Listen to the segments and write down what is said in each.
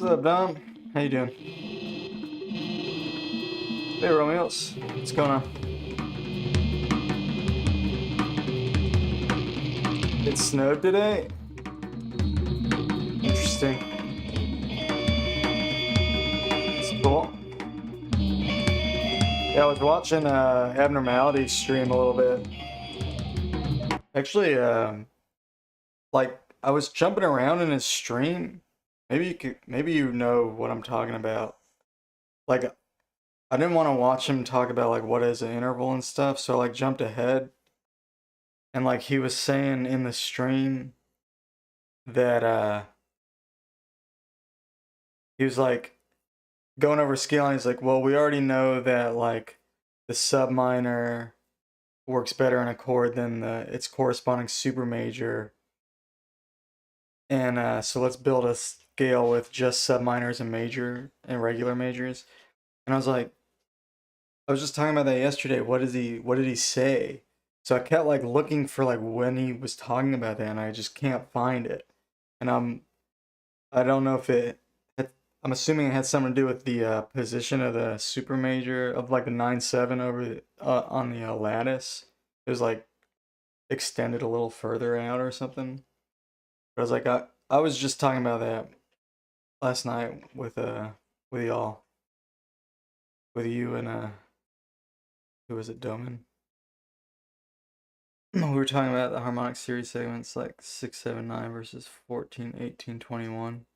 What's up, Dom? How you doing? Hey, Romeos. What's going on? It snowed today? Interesting. It's cool. Yeah, I was watching Abnormality stream a little bit. Actually, like, I was jumping around in his stream. Maybe you know what I'm talking about. Like, I didn't want to watch him talk about, like, what is an interval and stuff, so I, like, jumped ahead. And, like, he was saying in the stream that, he was like going over scaling. He's like, well, we already know that like the sub minor works better in a chord than its corresponding super major, and so let's build a scale with just sub minors and major and regular majors. And I was like, I was just talking about that yesterday. What did he say? So I kept like looking for like when he was talking about that, and I just can't find it. And I don't know if I'm assuming it had something to do with the position of the super major of like the 9/7 over on the lattice. It was like extended a little further out or something. But I was like, I was just talking about that last night with y'all, with you and who was it, Doman? We were talking about the harmonic series segments like 6, 7, 9 versus 14, 18, 21.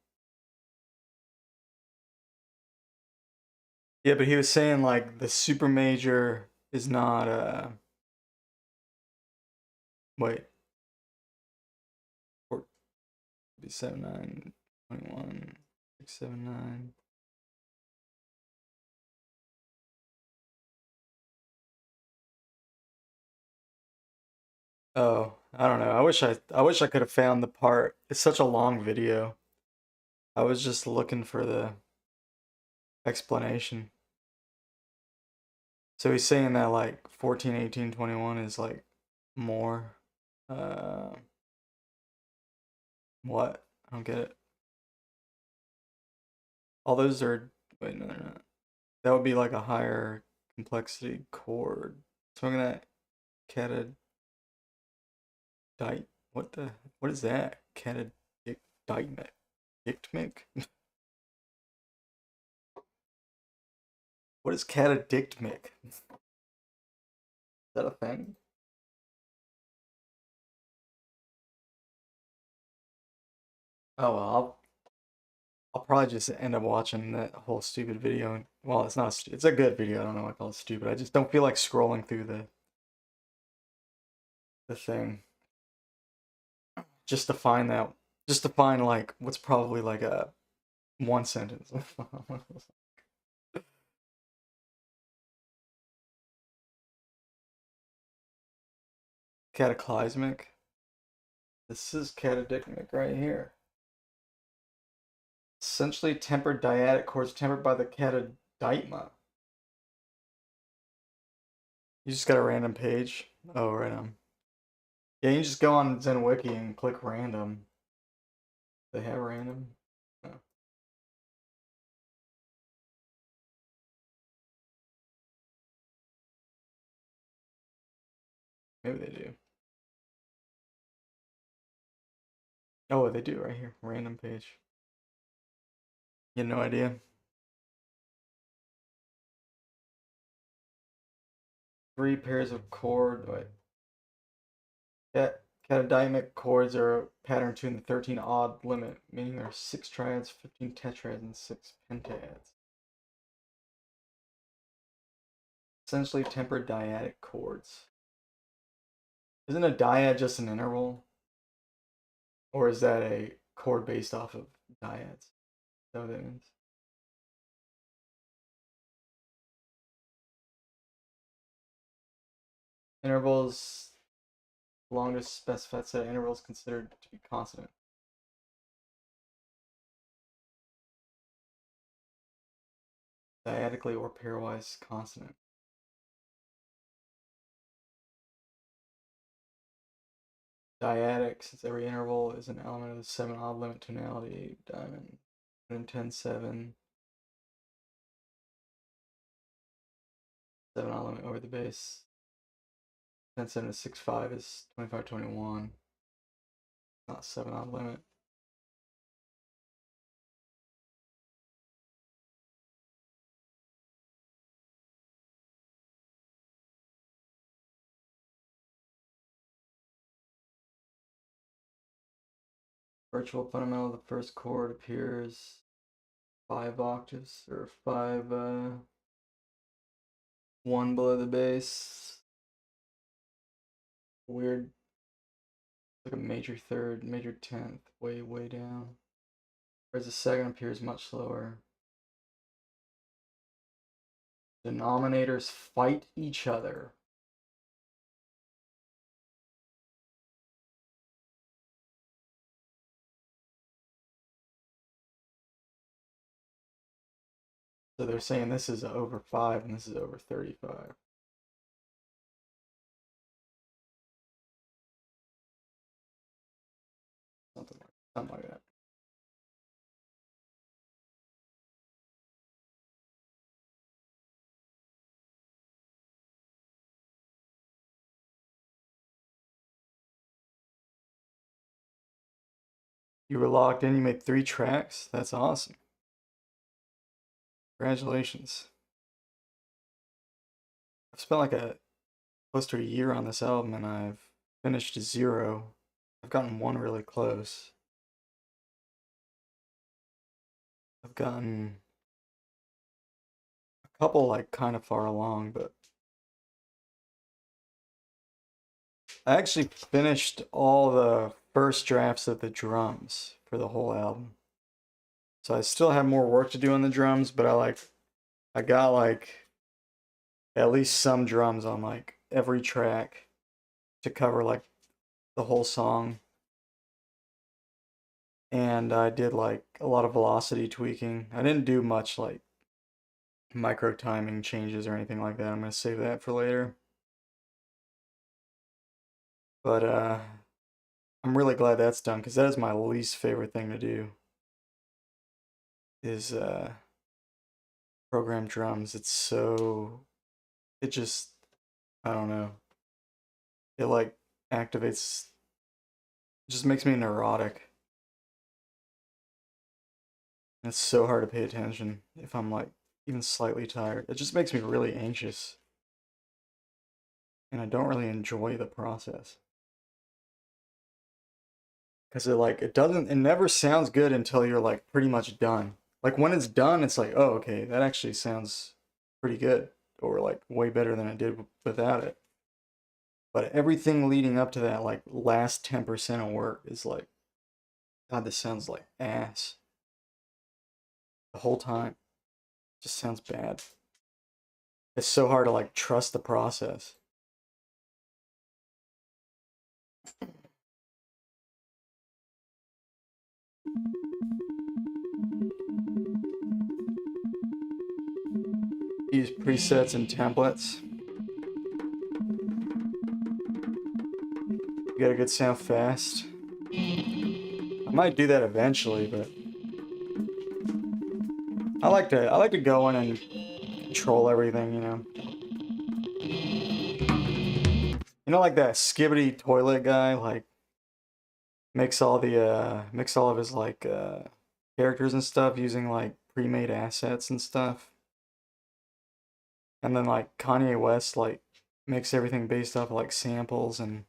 Yeah, but he was saying like the super major is not wait, 7, 9, 21, 6, 7, 9. Oh, I don't know. I wish I could have found the part. It's such a long video. I was just looking for the explanation. So he's saying that like 14, 18, 21 is like more. Uh, what? I don't get it. All those are. Wait, no, they're not. That would be like a higher complexity chord. So I'm gonna catadite. What the? What is that? Catadictmic. Dictmic? What is catadictmic? Is that a thing? Oh well, I'll probably just end up watching that whole stupid video. Well, it's not. It's a good video. I don't know why I call it stupid. I just don't feel like scrolling through the thing just to find that. Just to find like what's probably like a one sentence. Cataclysmic. This is catadictmic right here. Essentially tempered dyadic chords tempered by the cataditima. You just got a random page. Oh, right on. Yeah, you just go on ZenWiki and click random. They have random. Oh, maybe they do. Oh, they do right here. Random page. You have no idea. Three pairs of chord. Wait. Catadiamic chords are patterned to the 13 odd limit, meaning there are 6 triads, 15 tetrads, and 6 pentads. Essentially tempered dyadic chords. Isn't a dyad just an interval? Or is that a chord based off of dyads? Is that what that means? Intervals, longest specified set of intervals considered to be consonant. Dyadically or pairwise consonant. Dyadic, since every interval is an element of the 7 odd limit tonality diamond. and 10-7. 7 odd limit over the base. 10-7 to 6-5 is 25-21. Not 7 odd limit. Virtual fundamental, the first chord appears 5 octaves or 5 1 below the bass. Weird, like a major third, major 10th, way down. Whereas the second appears much slower. Denominators fight each other. So they're saying this is over 5 and this is over 35. Something like that. You were locked in, you made 3 tracks? That's awesome. Congratulations. I've spent like close to a year on this album and I've finished 0. I've gotten 1 really close. I've gotten a couple like kind of far along, but I actually finished all the first drafts of the drums for the whole album. So I still have more work to do on the drums, but I got like at least some drums on like every track to cover like the whole song. And I did like a lot of velocity tweaking. I didn't do much like micro timing changes or anything like that. I'm gonna save that for later. But I'm really glad that's done because that is my least favorite thing to do. Is program drums. It just, I don't know. It like activates, it just makes me neurotic. And it's so hard to pay attention if I'm like even slightly tired. It just makes me really anxious. And I don't really enjoy the process. Because it never sounds good until you're like pretty much done. Like when it's done, it's like, oh, okay, that actually sounds pretty good. Or like way better than it did without it. But everything leading up to that, like last 10% of work is like, God, this sounds like ass. The whole time. It just sounds bad. It's so hard to like trust the process. Use presets and templates. You gotta get sound fast. I might do that eventually, but I like to go in and control everything, you know. You know, like that skibbity toilet guy, like makes all of his like characters and stuff using like pre-made assets and stuff. And then like Kanye West like makes everything based off of, like samples, and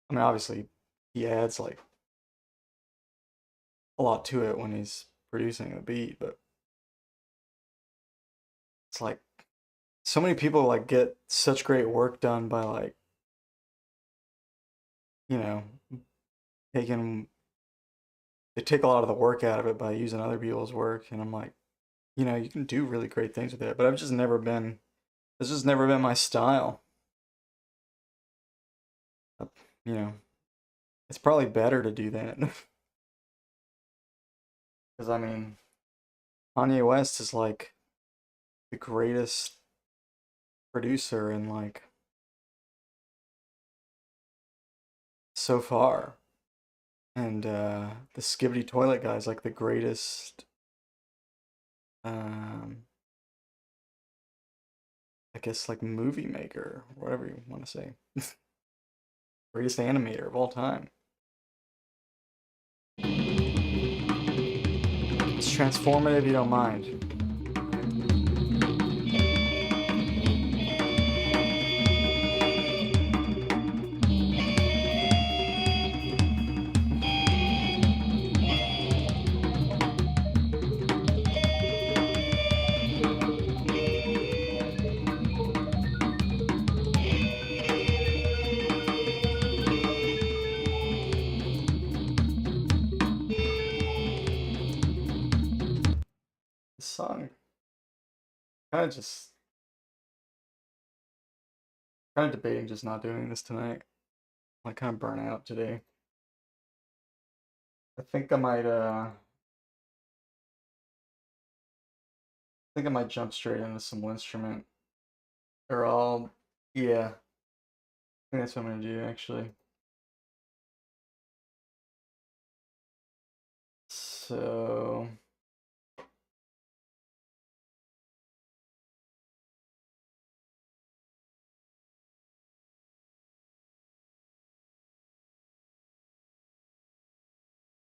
I mean obviously he adds like a lot to it when he's producing a beat, but it's like so many people like get such great work done by like, you know, taking they take a lot of the work out of it by using other people's work, and I'm like, you know, you can do really great things with it, but it's just never been my style. You know, it's probably better to do that. Because I mean, Kanye West is like the greatest producer in like so far. And the Skibbity Toilet guy is like the greatest, um, I guess, like movie maker, or whatever you want to say. Greatest animator of all time. It's transformative, you don't mind. This song kind of debating just not doing this tonight. I kind of burnt out today. I think I might jump straight into some linnstrument. Or I'll, yeah, I think that's what I'm gonna do actually. So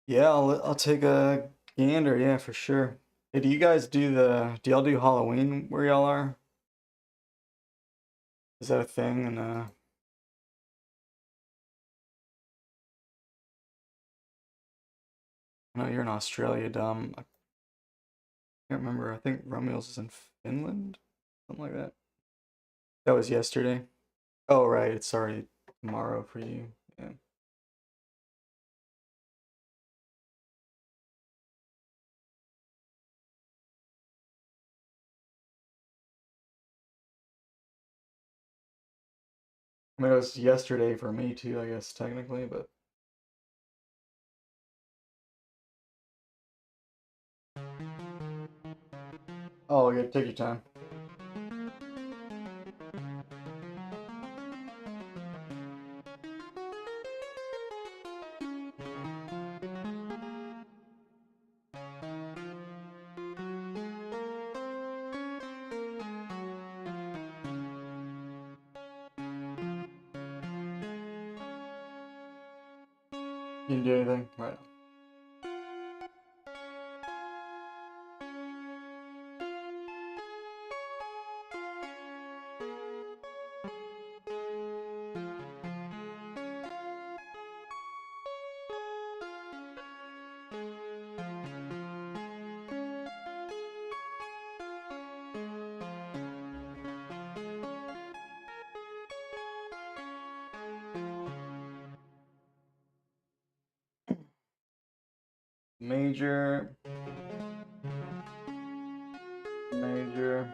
yeah, I'll take a gander, yeah, for sure. Hey, do y'all do Halloween where y'all are? Is that a thing? And I know you're in Australia, dumb. I can't remember. I think Romeo's is in Finland, something like that. That was yesterday. Oh, right, it's already tomorrow for you. Yeah. I mean, it was yesterday for me too, I guess, technically, but oh, yeah, take your time. You can do anything, right? Major, major.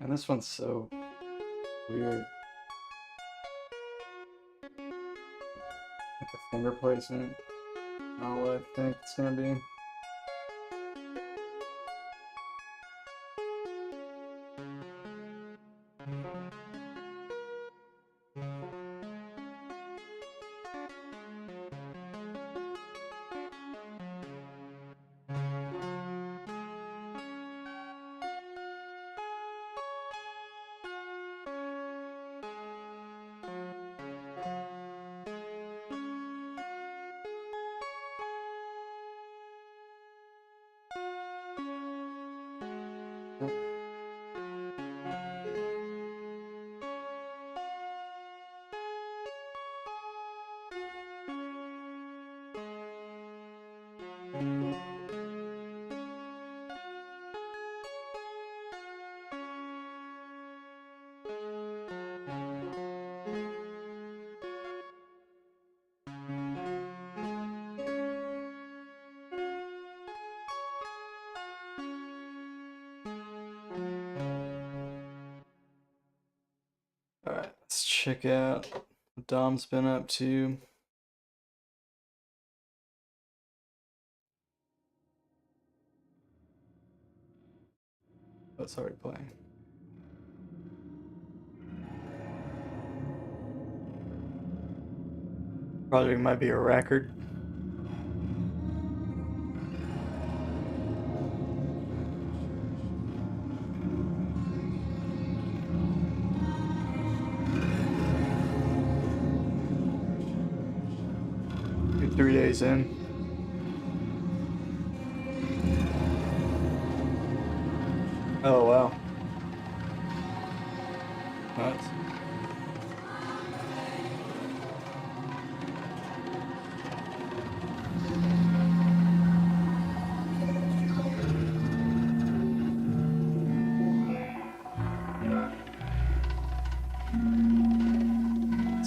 And this one's so weird. Like the finger placement, not what I think it's gonna be. check out what Dom's been up to. Oh, it's already playing. Project might be a record. You're 3 days in. Oh wow. Nice.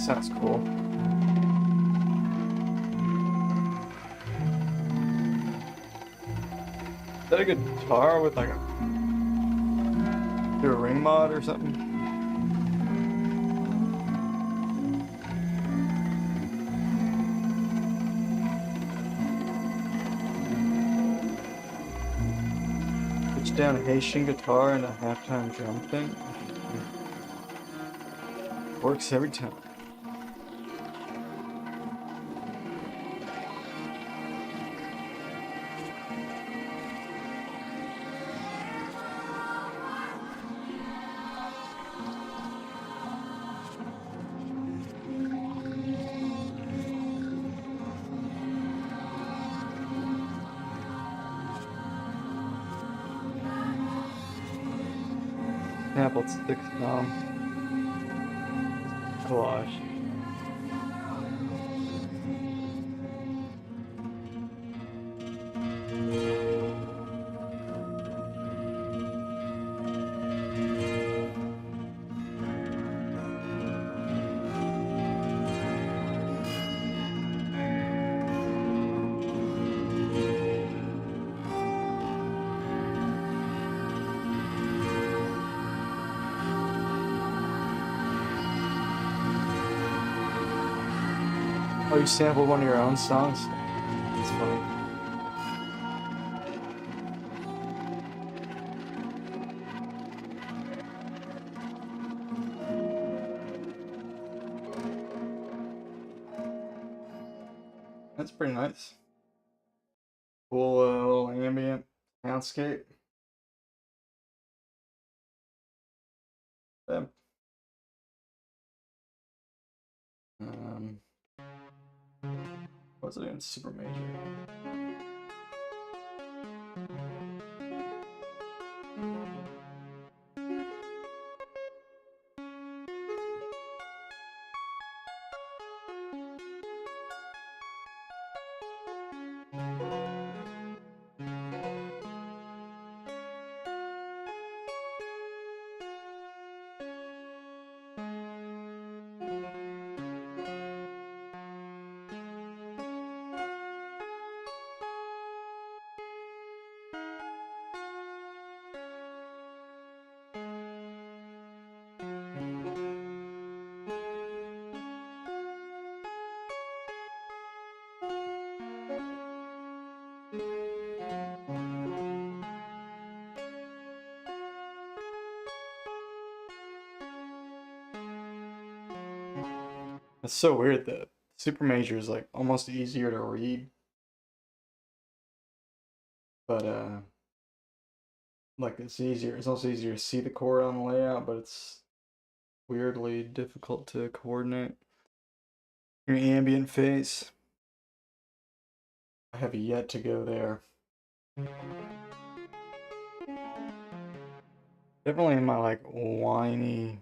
Sounds cool. Is that a guitar with like a ring mod or something? Pitch down a Haitian guitar and a halftime drum thing. Works every time. Sampled 6 collage. Oh, you sampled one of your own songs? That's funny. That's pretty nice. Cool little ambient soundscape. Yeah. What's it in super major? It's so weird that super major is like almost easier to read, but like it's easier. It's also easier to see the chord on the layout, but it's weirdly difficult to coordinate. Your ambient phase. I have yet to go there. Definitely in my like whiny,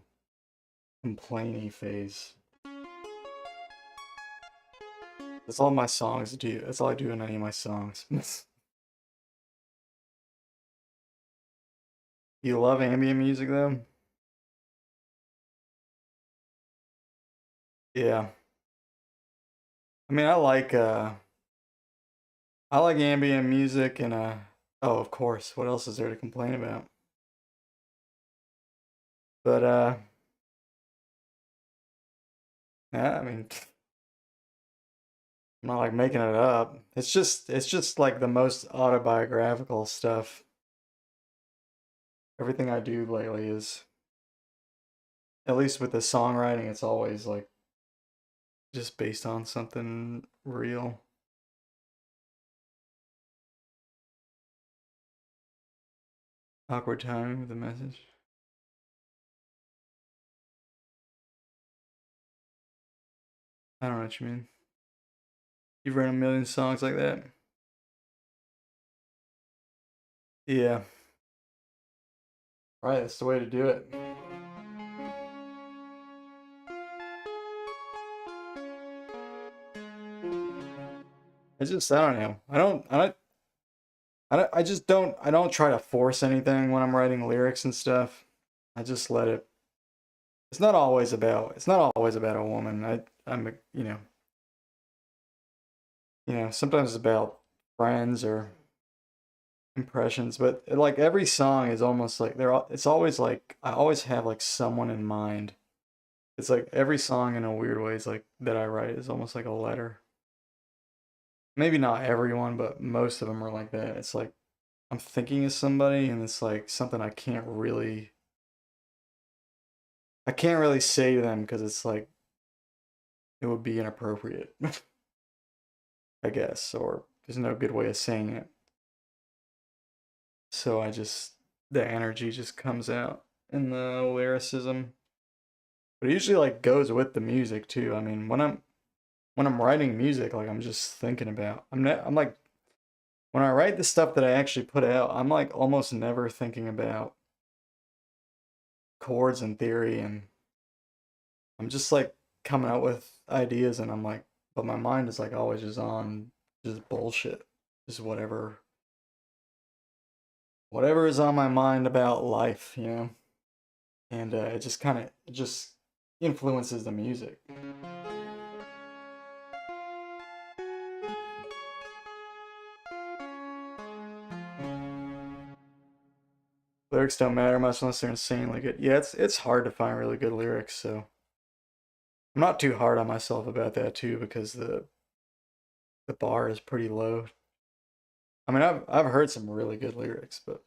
complainy phase. That's all my songs do. That's all I do in any of my songs. You love ambient music though? Yeah. I mean, I like ambient music and oh, of course. What else is there to complain about? But Yeah, I mean, I'm not like making it up. It's just like the most autobiographical stuff. Everything I do lately is, at least with the songwriting, it's always like just based on something real. Awkward timing with the message. I don't know what you mean. You've written a million songs like that? Yeah. Right, that's the way to do it. It's just I don't know. I just I don't try to force anything when I'm writing lyrics and stuff. I just let it. It's not always about a woman. I'm sometimes it's about friends or impressions, but like every song is almost like it's always like I always have like someone in mind. It's like every song in a weird way is like that I write is almost like a letter. Maybe not everyone, but most of them are like that. It's like I'm thinking of somebody and it's like something I can't really say to them because it's like it would be inappropriate, I guess, or there's no good way of saying it. So the energy just comes out in the lyricism. But it usually like goes with the music too. I mean, when I'm writing music, like I'm just thinking about. I'm like when I write the stuff that I actually put out, I'm like almost never thinking about chords and theory, and I'm just like coming out with ideas, and I'm like, but my mind is like always just on just bullshit, just whatever is on my mind about life, and it just influences the music. Lyrics don't matter much unless they're insanely good. Yeah, it's hard to find really good lyrics, so I'm not too hard on myself about that too because the bar is pretty low. I mean, I've heard some really good lyrics, but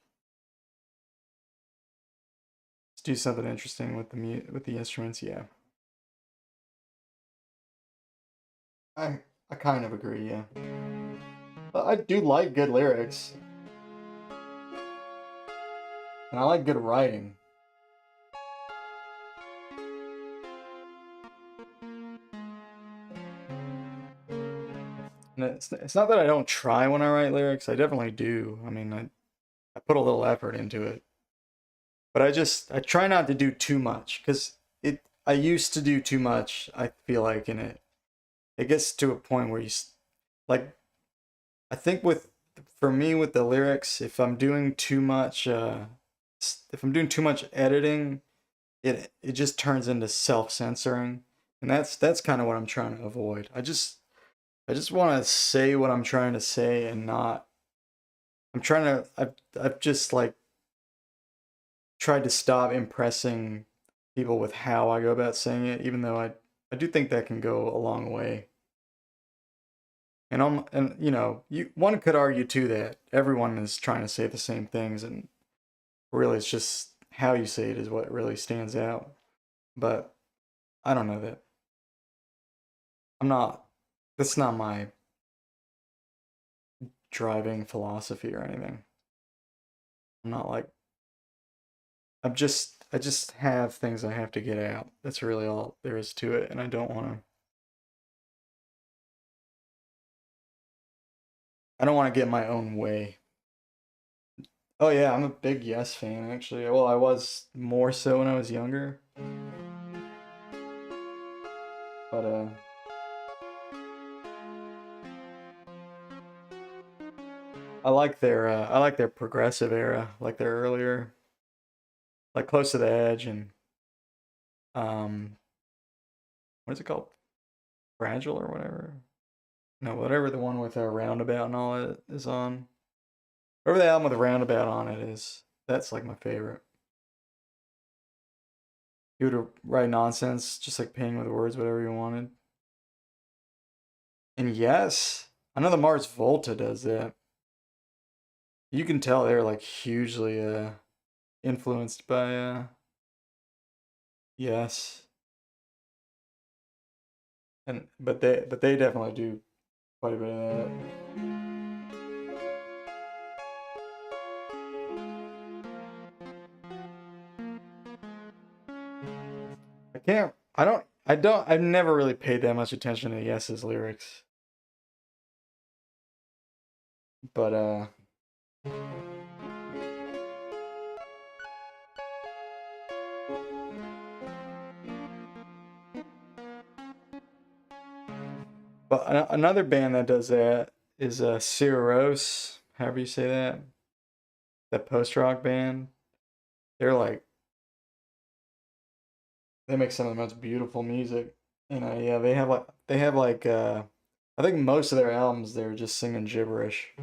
let's do something interesting with with the instruments. Yeah, I kind of agree. Yeah, but I do like good lyrics and I like good writing. And it's not that I don't try when I write lyrics. I definitely do. I mean, I put a little effort into it, but I try not to do too much because I used to do too much. I feel like in it gets to a point where like I think with for me with the lyrics, if I'm doing too much editing, it just turns into self-censoring, and that's kind of what I'm trying to avoid. I just want to say what I'm trying to say and not. I'm trying to. I've just like tried to stop impressing people with how I go about saying it, even though I do think that can go a long way. And you one could argue too that everyone is trying to say the same things, and really it's just how you say it is what really stands out. But I don't know that I'm not. That's not my driving philosophy or anything. I'm not like I just have things I have to get out. That's really all there is to it, and I don't want to get in my own way. Oh yeah, I'm a big Yes fan actually. Well, I was more so when I was younger, but I like their progressive era, like their earlier, like Close to the Edge and um what is it called? Fragile or whatever. No, whatever the one with a roundabout and all that is on. Whatever the album with a roundabout on it is, that's like my favorite. He would write nonsense, just like painting with words, whatever he wanted. And yes, I know the Mars Volta does that. You can tell they're like hugely influenced by yes. And but they definitely do quite a bit of that. I can't I've never really paid that much attention to Yes's lyrics. But another band that does that is Cyros, however you say that. That post rock band. They're like they make some of the most beautiful music. And yeah, they have like I think most of their albums they're just singing gibberish.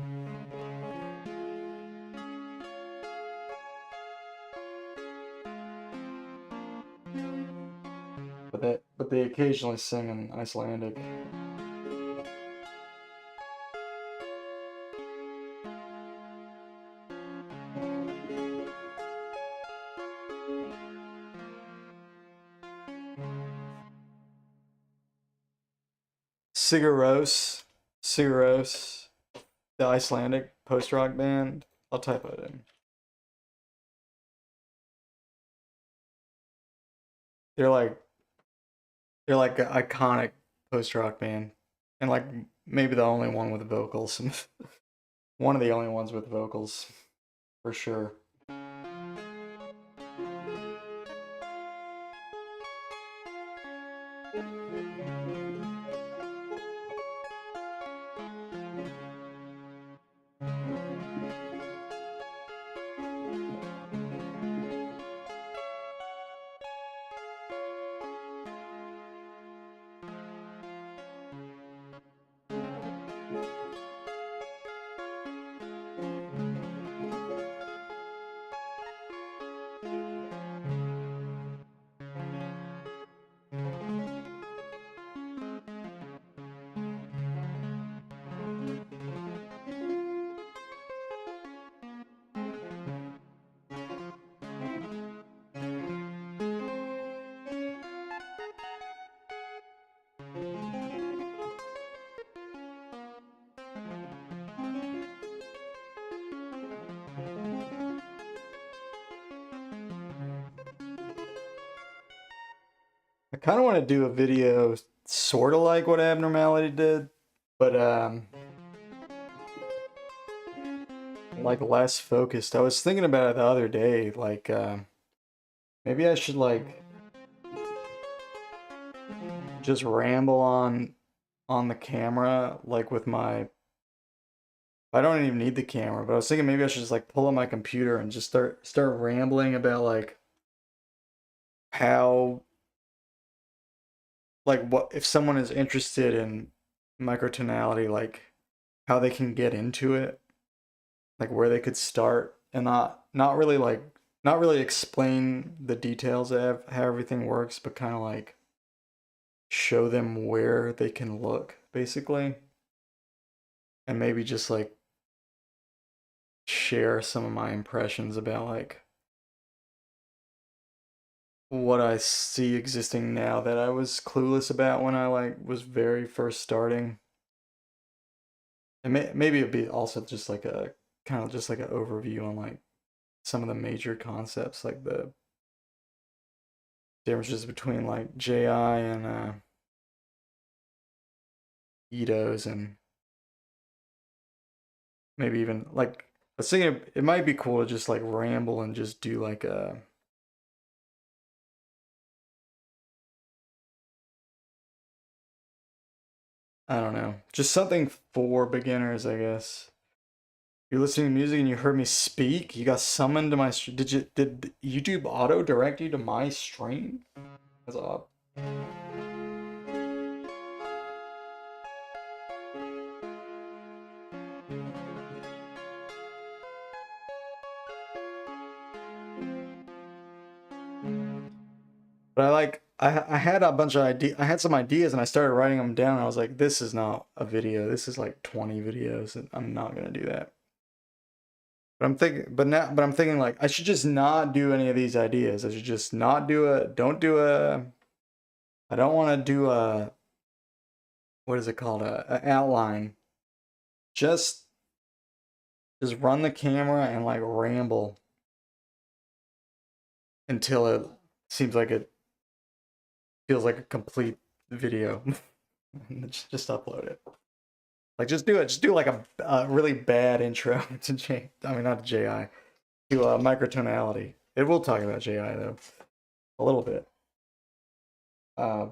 But they occasionally sing in Icelandic. Sigaros, the Icelandic post rock band. I'll type it in. They're like they're like an iconic post rock band, and like maybe the only one with vocals. One of the only ones with vocals, for sure. I kind of want to do a video sort of like what Abnormality did, but like less focused. I was thinking about it the other day, like maybe I should like just ramble on the camera, like with my. I don't even need the camera, but I was thinking maybe I should just like pull up my computer and just start rambling about like how like what if someone is interested in microtonality, like how they can get into it, like where they could start, and not really like not really explain the details of how everything works, but kind of like show them where they can look, basically, and maybe just like share some of my impressions about like what I see existing now that I was clueless about when I like was very first starting. And maybe it'd be also just like a kind of just like an overview on like some of the major concepts, like the differences between like JI and Ito's, and maybe even like I was thinking it might be cool to just like ramble and just do like a I don't know, just something for beginners, I guess. You're listening to music and you heard me speak. You got summoned to my. Did YouTube auto direct you to my stream? That's odd. But I had a bunch of I had some ideas and I started writing them down. And I was like, this is not a video. This is like 20 videos, and I'm not gonna do that. But I'm thinking like I should just not do any of these ideas. I should just not do a. Don't do a. I don't want to do a. What is it called? A outline. Just run the camera and like ramble until it seems like it feels like a complete video. Just upload it. Like just do it. Just do like a really bad intro to J. I mean not JI to microtonality. It will talk about JI though a little bit. Uh,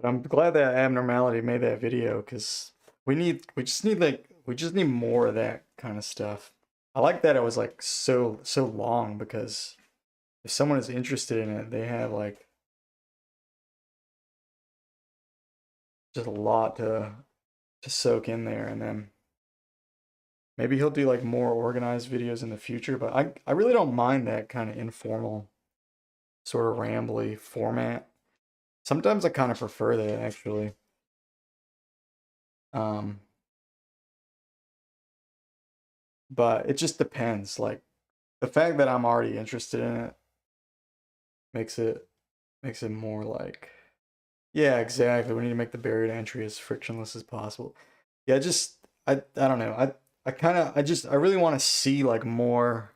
but I'm glad that Abnormality made that video because we just need more of that kind of stuff. I like that it was like so long because if someone is interested in it, they have like just a lot to soak in there, and then maybe he'll do like more organized videos in the future. But I really don't mind that kind of informal, sort of rambly format. Sometimes I kind of prefer that actually. Um, but it just depends. Like the fact that I'm already interested in it makes it more like, yeah, exactly. We need to make the barrier to entry as frictionless as possible. Yeah, just I don't know. I really want to see like more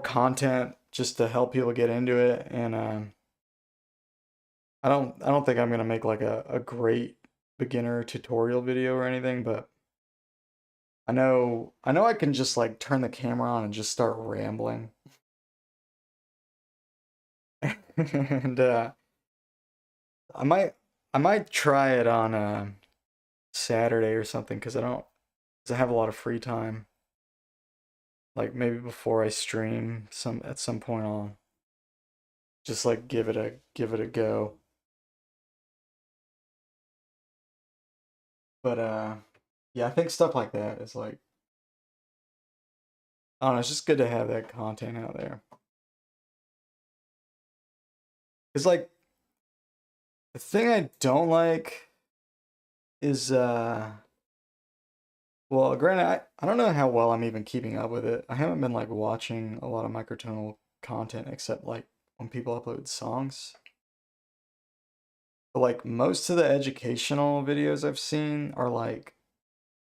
content just to help people get into it, and I don't think I'm gonna make like a great beginner tutorial video or anything, but I know I can just like turn the camera on and just start rambling. And I might I might try it on Saturday or something because I have a lot of free time. Like maybe before I stream at some point I'll just like give it a go. But yeah, I think stuff like that is like, I don't know, it's just good to have that content out there. It's like the thing I don't like is well, granted, I don't know how well I'm even keeping up with it. I haven't been like watching a lot of microtonal content except like when people upload songs. But like most of the educational videos I've seen are like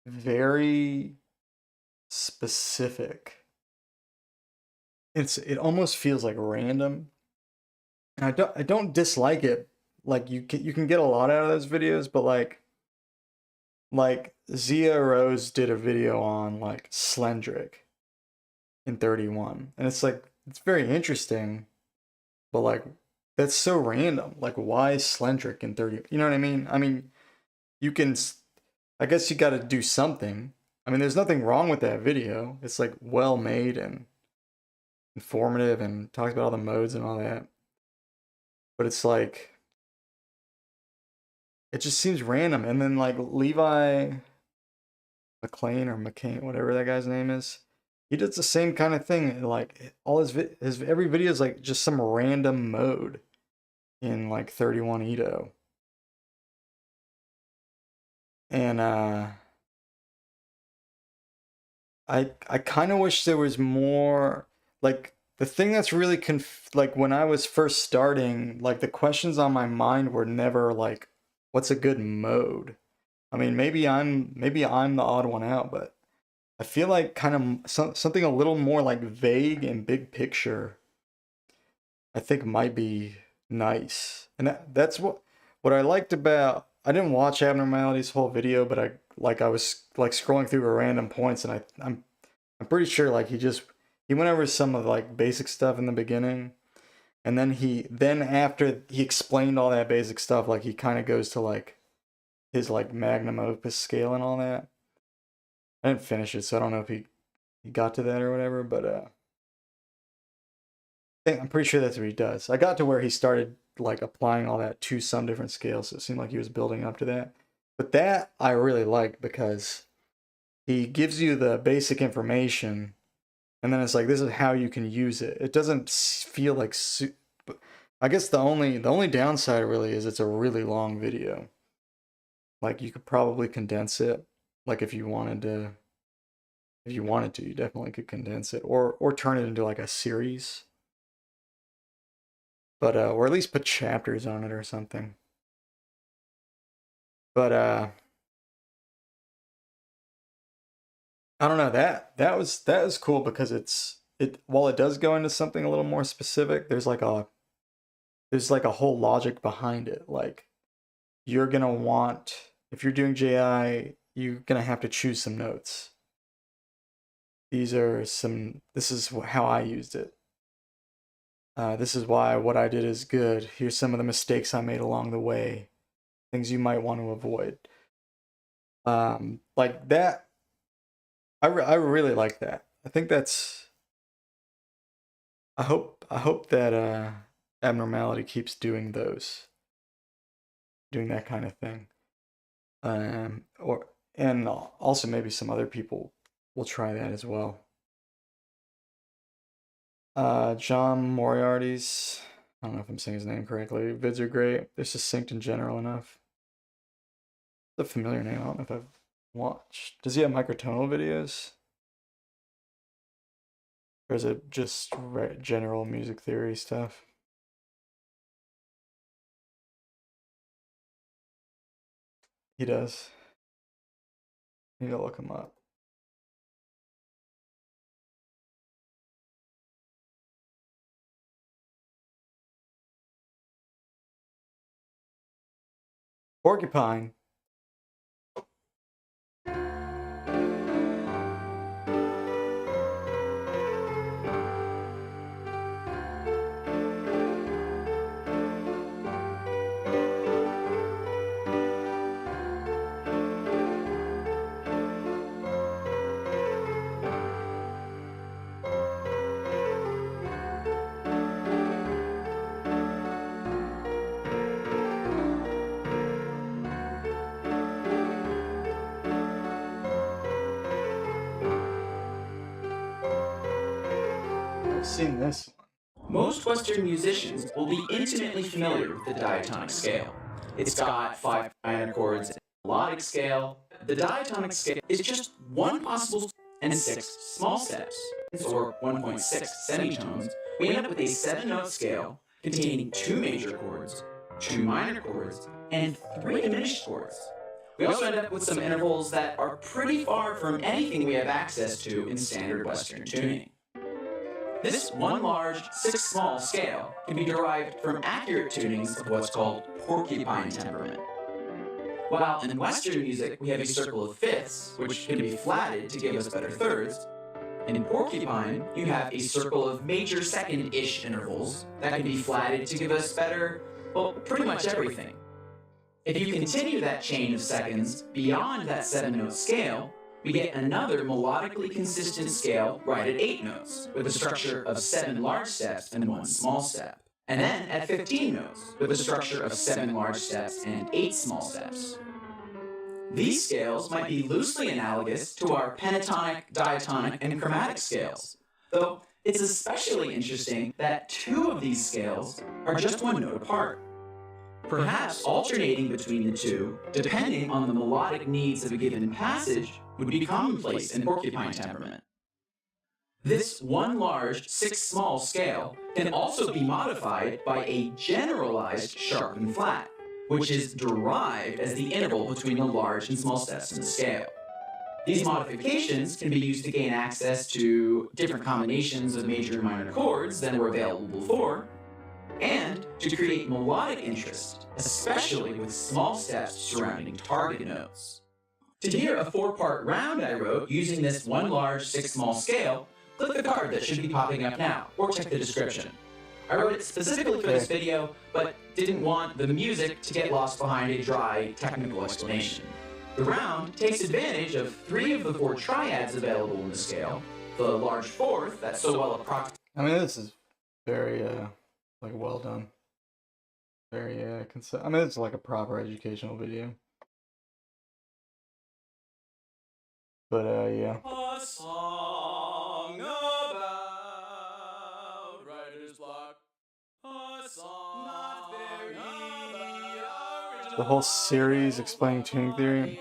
very specific. It almost feels like random. And I don't dislike it. Like you can get a lot out of those videos, but like Zia Rose did a video on like Slendrick in 31. And it's like it's very interesting, but like that's so random. Like why Slendrick in 30? You know what I mean? I mean, you can I guess you got to do something. I mean, there's nothing wrong with that video. It's like well made and informative and talks about all the modes and all that. But it's like it just seems random. And then like Levi McLean or McCain, whatever that guy's name is, he does the same kind of thing. Like all his every video is like just some random mode in like 31 Edo. And I kind of wish there was more like the thing that's really like when I was first starting, like the questions on my mind were never like what's a good mode? I mean, maybe I'm the odd one out, but I feel like kind of something a little more like vague and big picture I think might be nice. And that's what I liked about I didn't watch Abnormality's whole video, but I was like scrolling through random points and I'm pretty sure like he went over some of like basic stuff in the beginning, and then after he explained all that basic stuff, like he kind of goes to like his like magnum opus scale and all that. I didn't finish it, so I don't know if he got to that or whatever, but I'm pretty sure that's what he does. I got to where he started like applying all that to some different scales. So it seemed like he was building up to that. But that I really like because he gives you the basic information, and then it's like this is how you can use it. It doesn't feel like I guess the only downside really is it's a really long video. Like you could probably condense it. Like if you wanted to, you definitely could condense it or turn it into like a series. But or at least put chapters on it or something. But I don't know, that was cool because it while it does go into something a little more specific, there's like a whole logic behind it. Like you're gonna want, if you're doing JI, you're gonna have to choose some notes. This is how I used it. This is why what I did is good. Here's some of the mistakes I made along the way. Things you might want to avoid. Like that. I really like that. I think that's. I hope that Abnormality keeps doing that kind of thing. And also maybe some other people will try that as well. John Moriarty's, I don't know if I'm saying his name correctly. Vids are great. They're succinct and general enough. It's a familiar name. I don't know if I've watched. Does he have microtonal videos? Or is it just general music theory stuff? He does. I need to look him up. Porcupine. I've seen this one. Most Western musicians will be intimately familiar with the diatonic scale. It's got 5 minor chords and a melodic scale. The diatonic scale is just one possible and 6 small steps, or 1.6 semitones. We end up with a 7-note scale containing 2 major chords, 2 minor chords, and 3 diminished chords. We also end up with some intervals that are pretty far from anything we have access to in standard Western tuning. This one large, 6 small scale can be derived from accurate tunings of what's called porcupine temperament. While in Western music we have a circle of fifths, which can be flatted to give us better thirds, in porcupine you have a circle of major second-ish intervals that can be flatted to give us better, well, pretty much everything. If you continue that chain of seconds beyond that 7-note scale, we get another melodically consistent scale right at 8 notes, with a structure of 7 large steps and 1 small step. And then at 15 notes, with a structure of 7 large steps and 8 small steps. These scales might be loosely analogous to our pentatonic, diatonic, and chromatic scales, though it's especially interesting that 2 of these scales are just 1 note apart. Perhaps alternating between the 2, depending on the melodic needs of a given passage, would be commonplace in porcupine temperament. This one large, 6 small scale can also be modified by a generalized sharp and flat, which is derived as the interval between the large and small steps in the scale. These modifications can be used to gain access to different combinations of major and minor chords than were available before, and to create melodic interest, especially with small steps surrounding target notes. To hear a 4-part round I wrote using this one large, 6 small scale, click the card that should be popping up now, or check the description. I wrote it specifically for this video, but didn't want the music to get lost behind a dry, technical explanation. The round takes advantage of 3 of the 4 triads available in the scale, the large 4th that's so well approximated. I mean, this is very, like, well done. very I mean, it's like a proper educational video. But yeah. A song about writer's block. A song not very original. The whole series explaining tuning theory.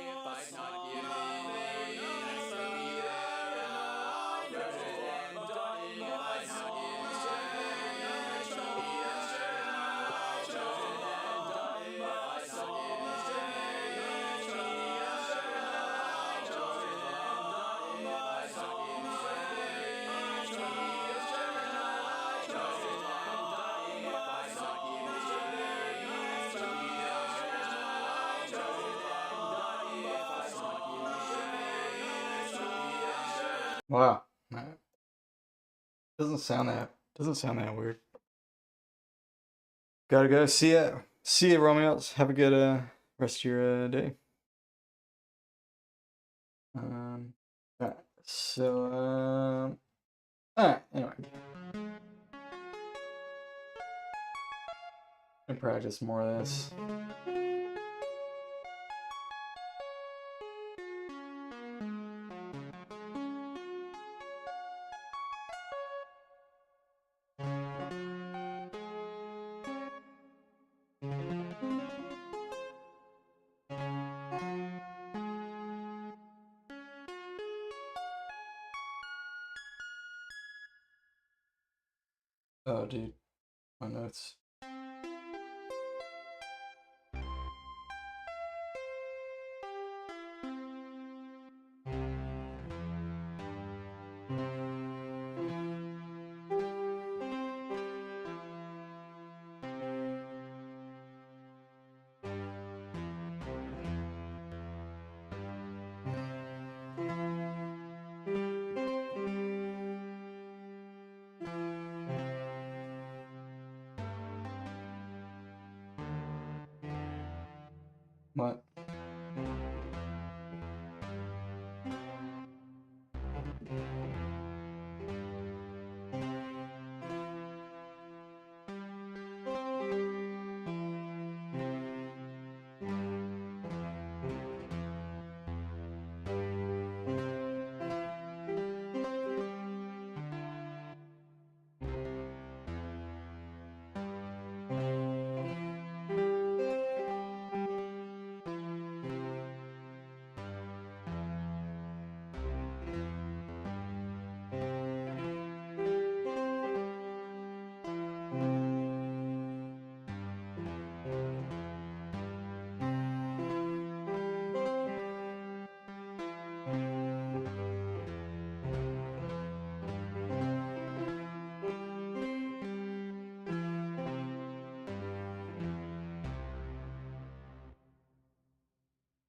Wow. Doesn't sound that weird. Gotta go. See ya. See ya, Romeos. Have a good rest of your day. Alright, so alright, anyway. And practice more of this. Oh, dude, my notes. What?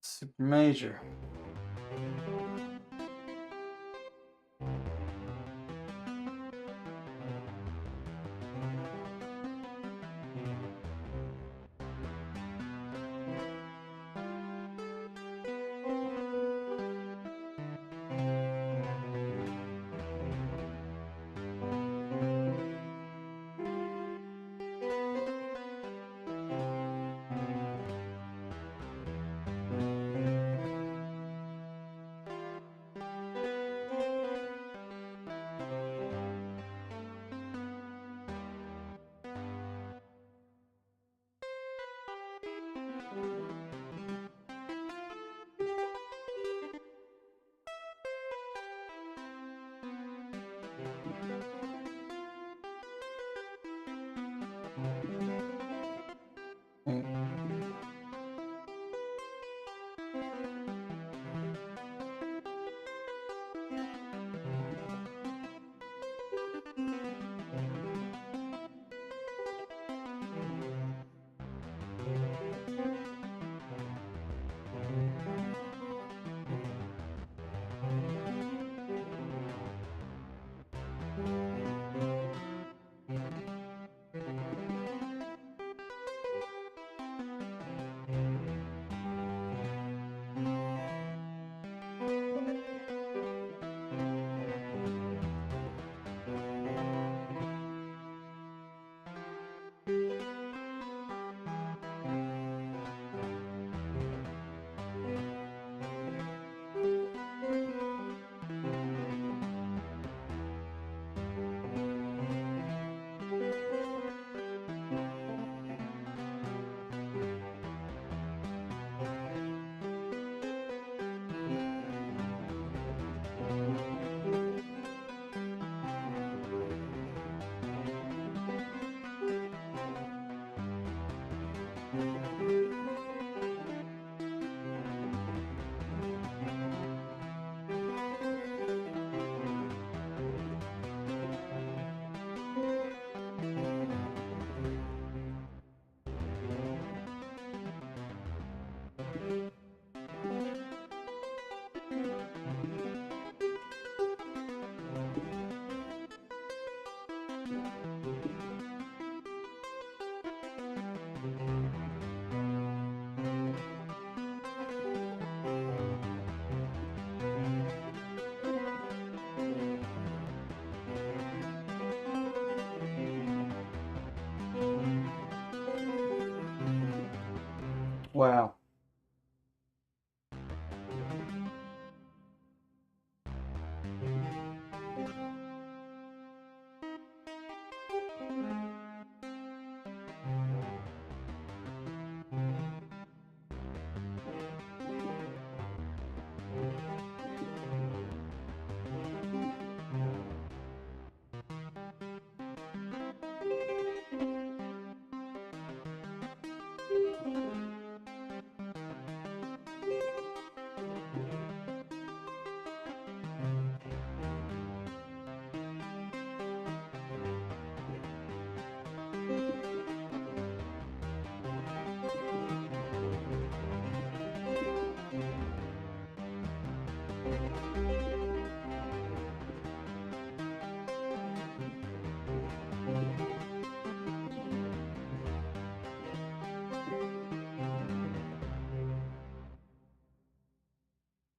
Super major. Wow.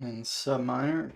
And sub minor.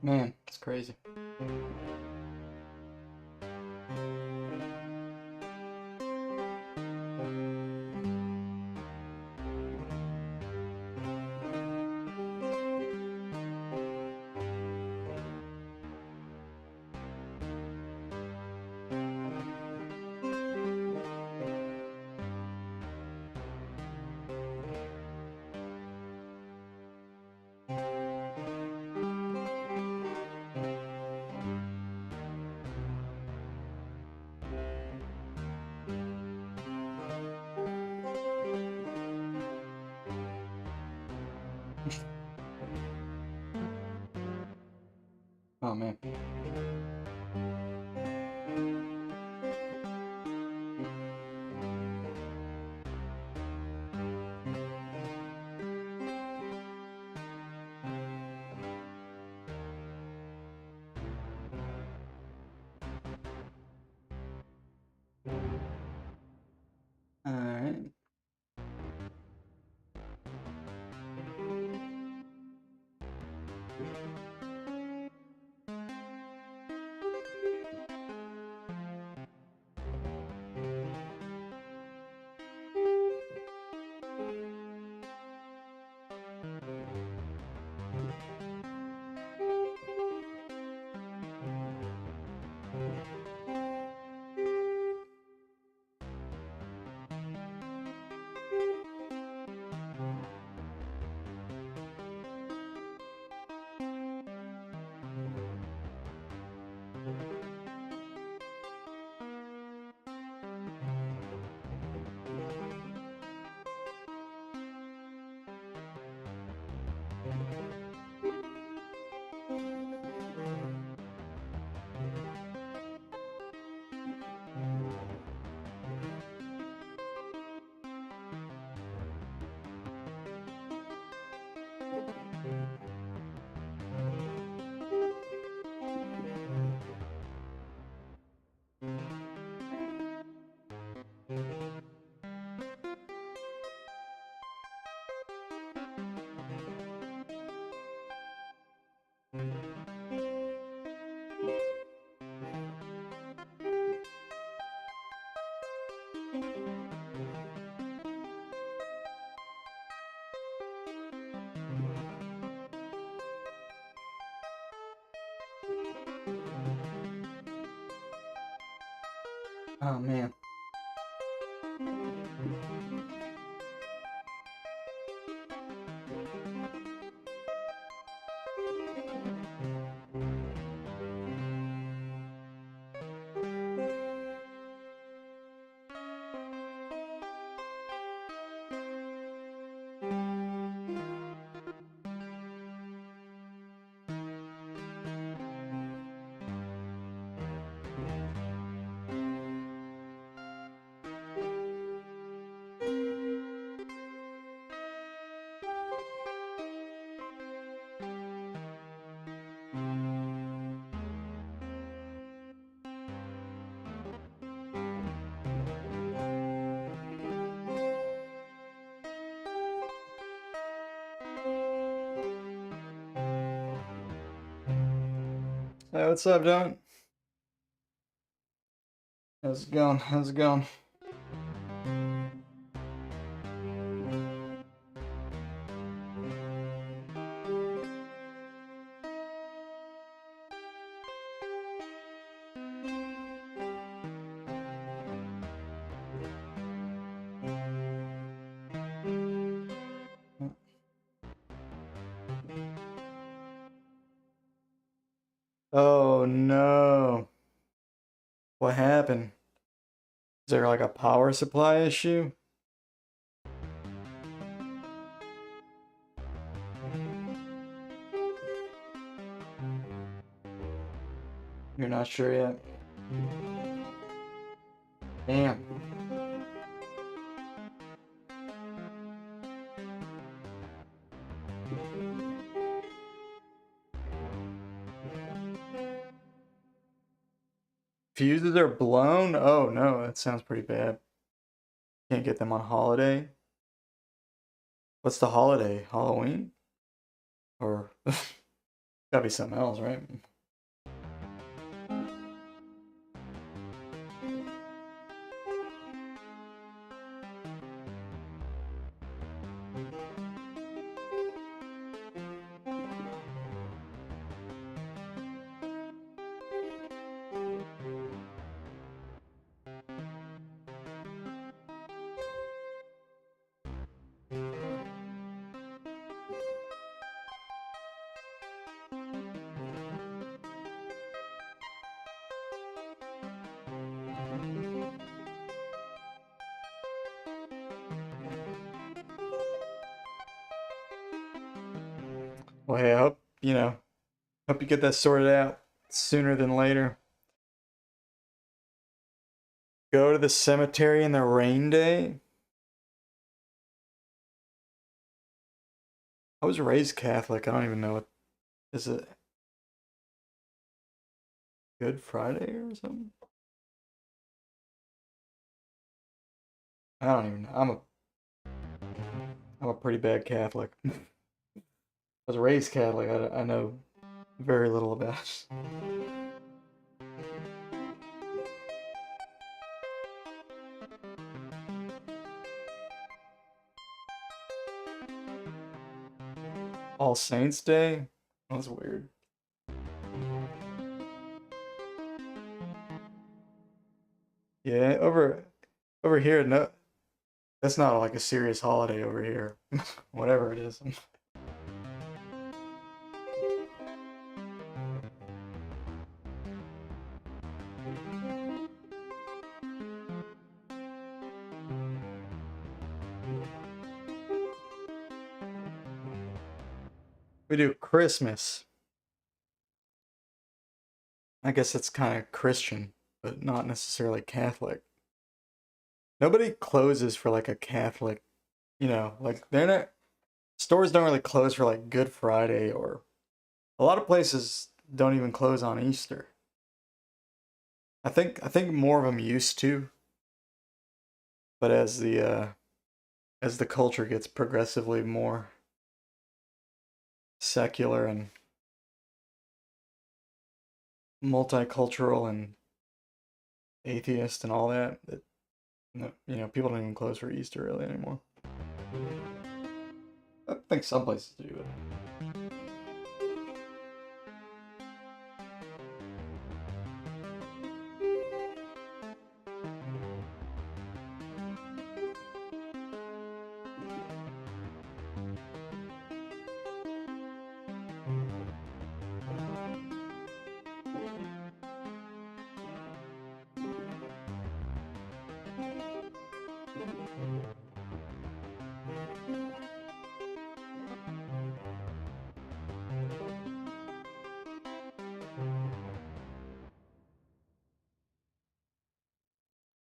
Man, it's crazy. Oh man. All right. Oh man. Hey, what's up, John? How's it going? How's it going? Oh no. What happened? Is there like a power supply issue? You're not sure yet? Damn. Fuses are blown? Oh no, that sounds pretty bad. Can't get them on holiday. What's the holiday? Halloween? Or Gotta be something else, right? Well, hey, I hope, hope you get that sorted out sooner than later. Go to the cemetery in the rain day. I was raised Catholic. I don't even know what is it. Good Friday or something? I don't even know. I'm a pretty bad Catholic. I was raised Catholic. I know very little about it. All Saints Day? That's weird. Yeah, over here, no, that's not like a serious holiday over here. Whatever it is. We do Christmas. I guess it's kind of Christian, but not necessarily Catholic. Nobody closes for like a Catholic, like they're not, stores don't really close for like Good Friday, or a lot of places don't even close on Easter. I think more of them used to, but as the culture gets progressively more secular and multicultural and atheist and all that, people don't even close for Easter really anymore. I think some places do it.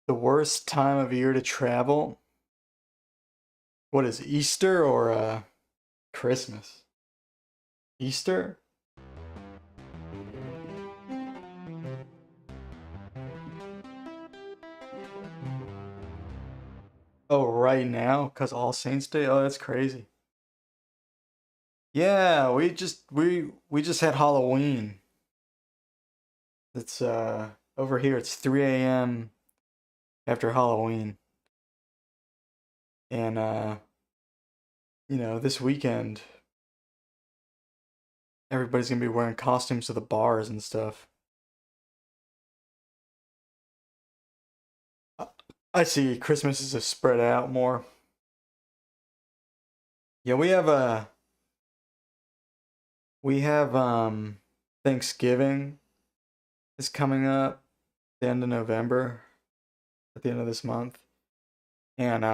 The worst time of year to travel? What is Easter or Christmas? Easter? Oh, right now, cause All Saints Day. Oh, that's crazy. Yeah, we just had Halloween. It's over here. It's 3 a.m. after Halloween, and this weekend everybody's gonna be wearing costumes to the bars and stuff. I I see. Christmas is just spread out more. Yeah, we have Thanksgiving is coming up the end of November, at the end of this month, and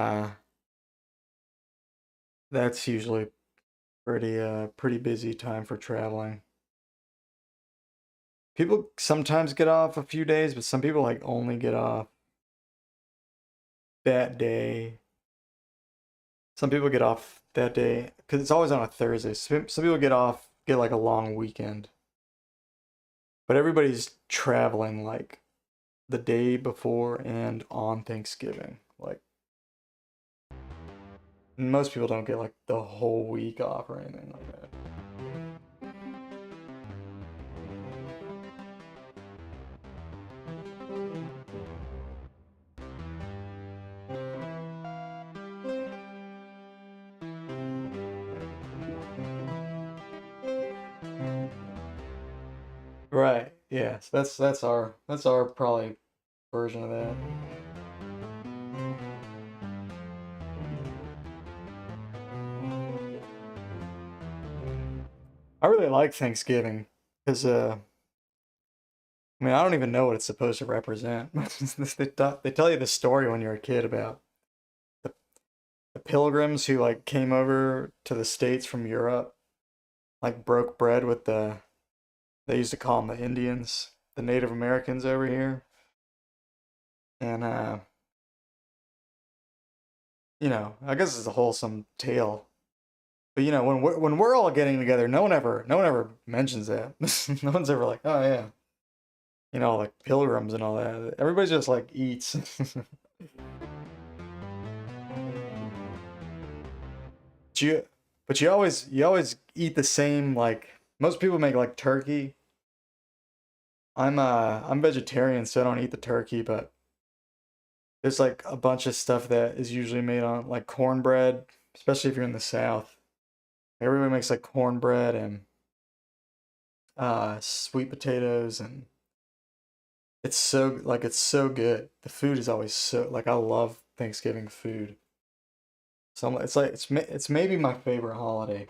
that's usually pretty busy time for traveling. People sometimes get off a few days, but some people like only get off that day. Some people get off that day because it's always on a Thursday. Some people get like a long weekend, but everybody's traveling like the day before and on Thanksgiving. Like most people don't get like the whole week off or anything like that. Right. Yeah. So that's our probably version of that. I really like Thanksgiving because I mean I don't even know what it's supposed to represent. They tell you the story when you're a kid about the, the pilgrims who like came over to the States from Europe, like broke bread with they used to call them the Indians, the Native Americans over here, and I guess it's a wholesome tale. But when we're all getting together, no one ever mentions that. No one's ever like, oh yeah, like pilgrims and all that. Everybody just like eats. But you always eat the same, like most people make like turkey. I'm vegetarian, so I don't eat the turkey, but there's like a bunch of stuff that is usually made on like cornbread, especially if you're in the South. Everybody makes like cornbread and sweet potatoes, and it's so good. The food is always so like I love Thanksgiving food. So it's like it's maybe my favorite holiday.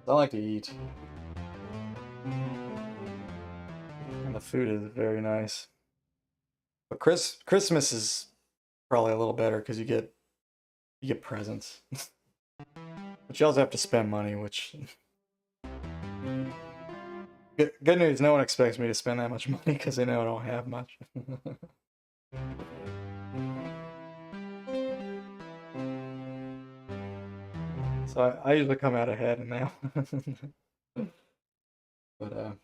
I like to eat, and the food is very nice. But Christmas is probably a little better because you get presents, but you also have to spend money. Which good news, no one expects me to spend that much money because they know I don't have much. So I usually come out ahead in that one. But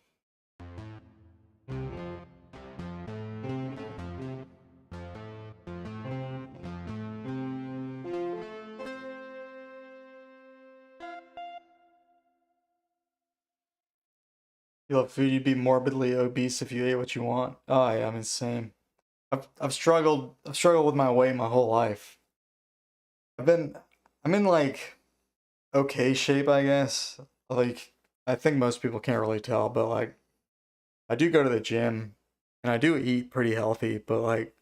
you love food, you'd be morbidly obese if you ate what you want. Oh yeah, I'm insane. I've struggled with my weight my whole life. I've been I'm in like okay shape, I guess. Like I think most people can't really tell, but like I do go to the gym and I do eat pretty healthy, but like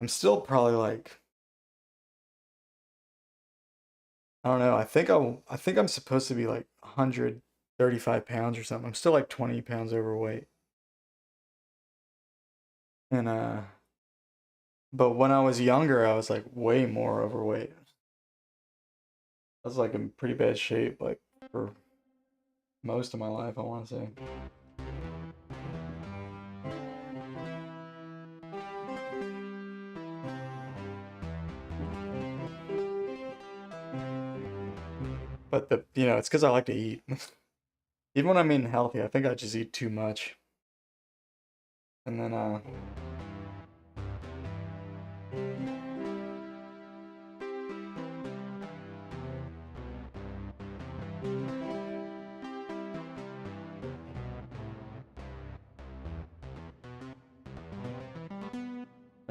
I'm still probably like I don't know. I think I'm supposed to be like 135 pounds or something. I'm still like 20 pounds overweight. And but when I was younger, I was like way more overweight. I was like in pretty bad shape like for most of my life, I want to say. But it's because I like to eat. Even when I'm eating healthy, I think I just eat too much. And then I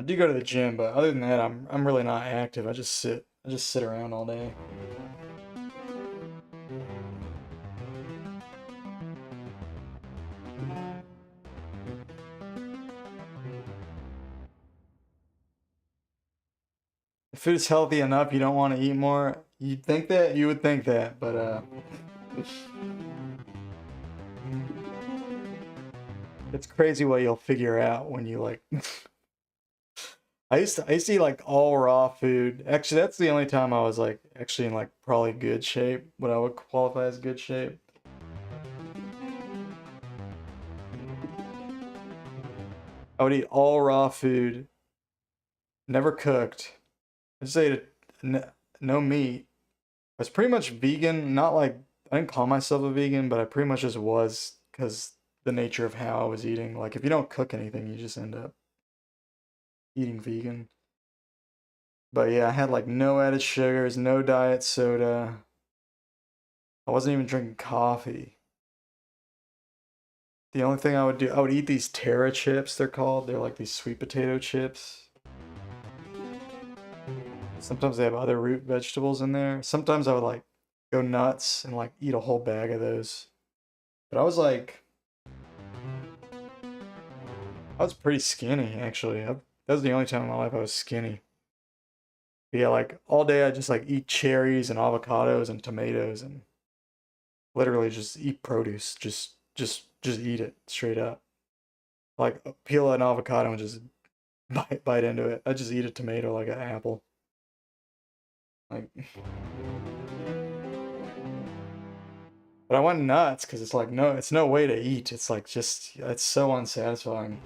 do go to the gym, but other than that, I'm really not active. I just sit around all day. If it's healthy enough, you don't want to eat more. You would think that, but it's crazy what you'll figure out when you like. I used to eat like all raw food. Actually, that's the only time I was like actually in like probably good shape, what I would qualify as good shape. I would eat all raw food, never cooked. I just ate no meat. I was pretty much vegan, not like I didn't call myself a vegan, but I pretty much just was because the nature of how I was eating. Like if you don't cook anything, you just end up eating vegan. But yeah, I had like no added sugars, no diet soda. I wasn't even drinking coffee. The only thing I would do, I would eat these Terra chips, they're called. They're like these sweet potato chips. Sometimes they have other root vegetables in there. Sometimes I would like go nuts and like eat a whole bag of those. But I was like, I was pretty skinny actually. That was the only time in my life I was skinny. But yeah, like all day I just like eat cherries and avocados and tomatoes and literally just eat produce. Just eat it straight up. Like peel an avocado and just bite into it. I just eat a tomato like an apple. Like, but I went nuts because it's like no, it's no way to eat. It's like just it's so unsatisfying.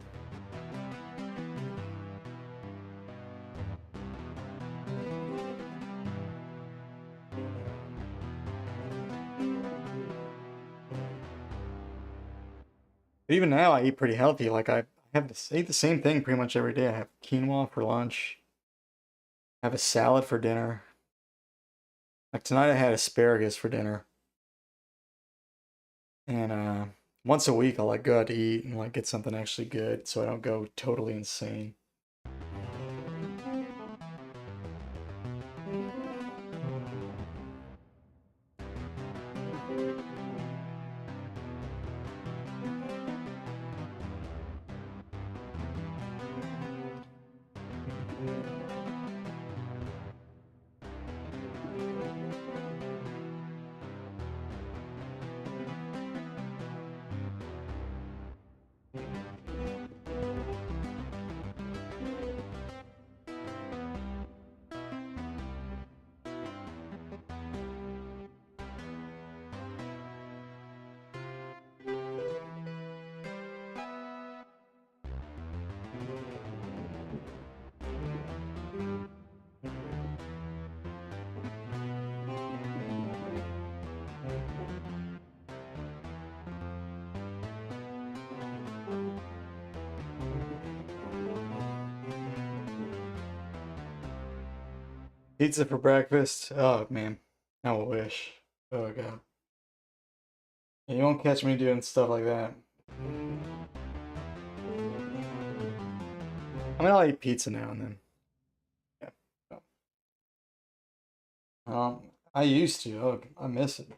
But even now, I eat pretty healthy. Like I have to eat the same thing pretty much every day. I have quinoa for lunch. I have a salad for dinner. Like tonight, I had asparagus for dinner. And once a week, I'll like go out to eat and like get something actually good, so I don't go totally insane. Pizza for breakfast. Oh man, I wish. Oh god. Yeah, you won't catch me doing stuff like that. I mean, I'll eat pizza now and then. Yeah. I used to. Oh, I miss it.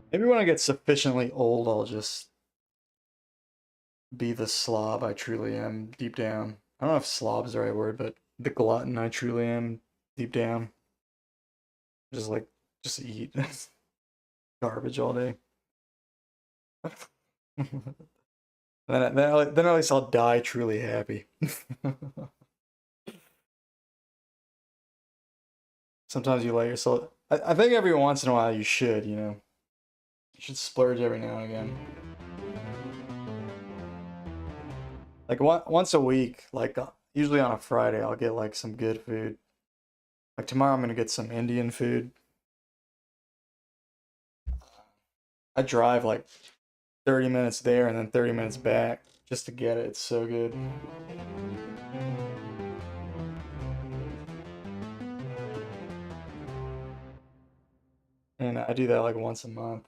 Maybe when I get sufficiently old, I'll just be the slob I truly am deep down. I don't know if slob's the right word, but the glutton I truly am deep down. Just like, just eat garbage all day. Then at least I'll die truly happy. Sometimes you let yourself. I think every once in a while you should, you know. You should splurge every now and again. Like once a week, like usually on a Friday, I'll get like some good food. Like tomorrow, I'm gonna get some Indian food. I drive like 30 minutes there and then 30 minutes back just to get it. It's so good. And I do that like once a month.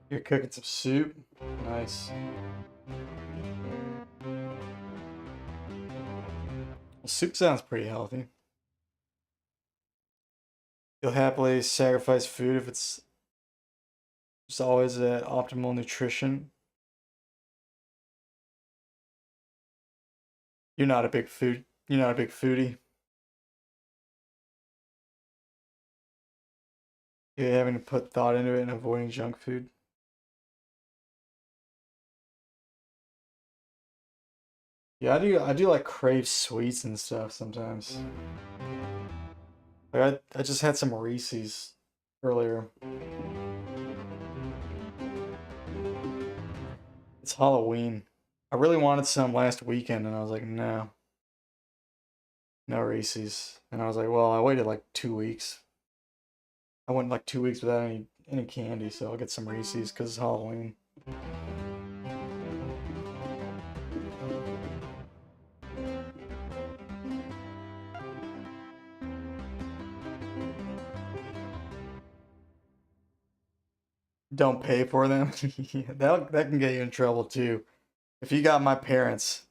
You're cooking some soup. Nice. Well, soup sounds pretty healthy. You'll happily sacrifice food if it's just always at optimal nutrition. You're not a big foodie. You're having to put thought into it and avoiding junk food. Yeah, I do like crave sweets and stuff sometimes. Like I just had some Reese's earlier. It's Halloween. I really wanted some last weekend and I was like, no, no Reese's. And I was like, well, I waited like 2 weeks. I went like 2 weeks without any candy, so I'll get some Reese's because it's Halloween. Don't pay for them. Yeah, that can get you in trouble too. If you got my parents,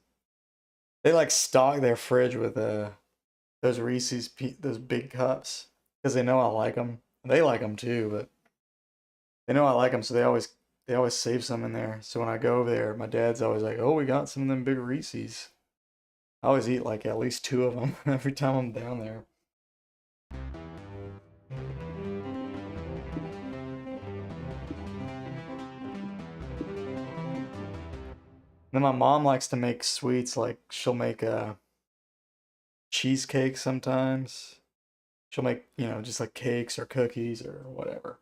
they like stock their fridge with those those big cups because they know I like them. They like them too, but they know I like them, so they always save some in there. So when I go over there, my dad's always like, "Oh, we got some of them big Reese's." I always eat like at least 2 of them every time I'm down there. Then my mom likes to make sweets, like she'll make a cheesecake sometimes. She'll make, just like cakes or cookies or whatever.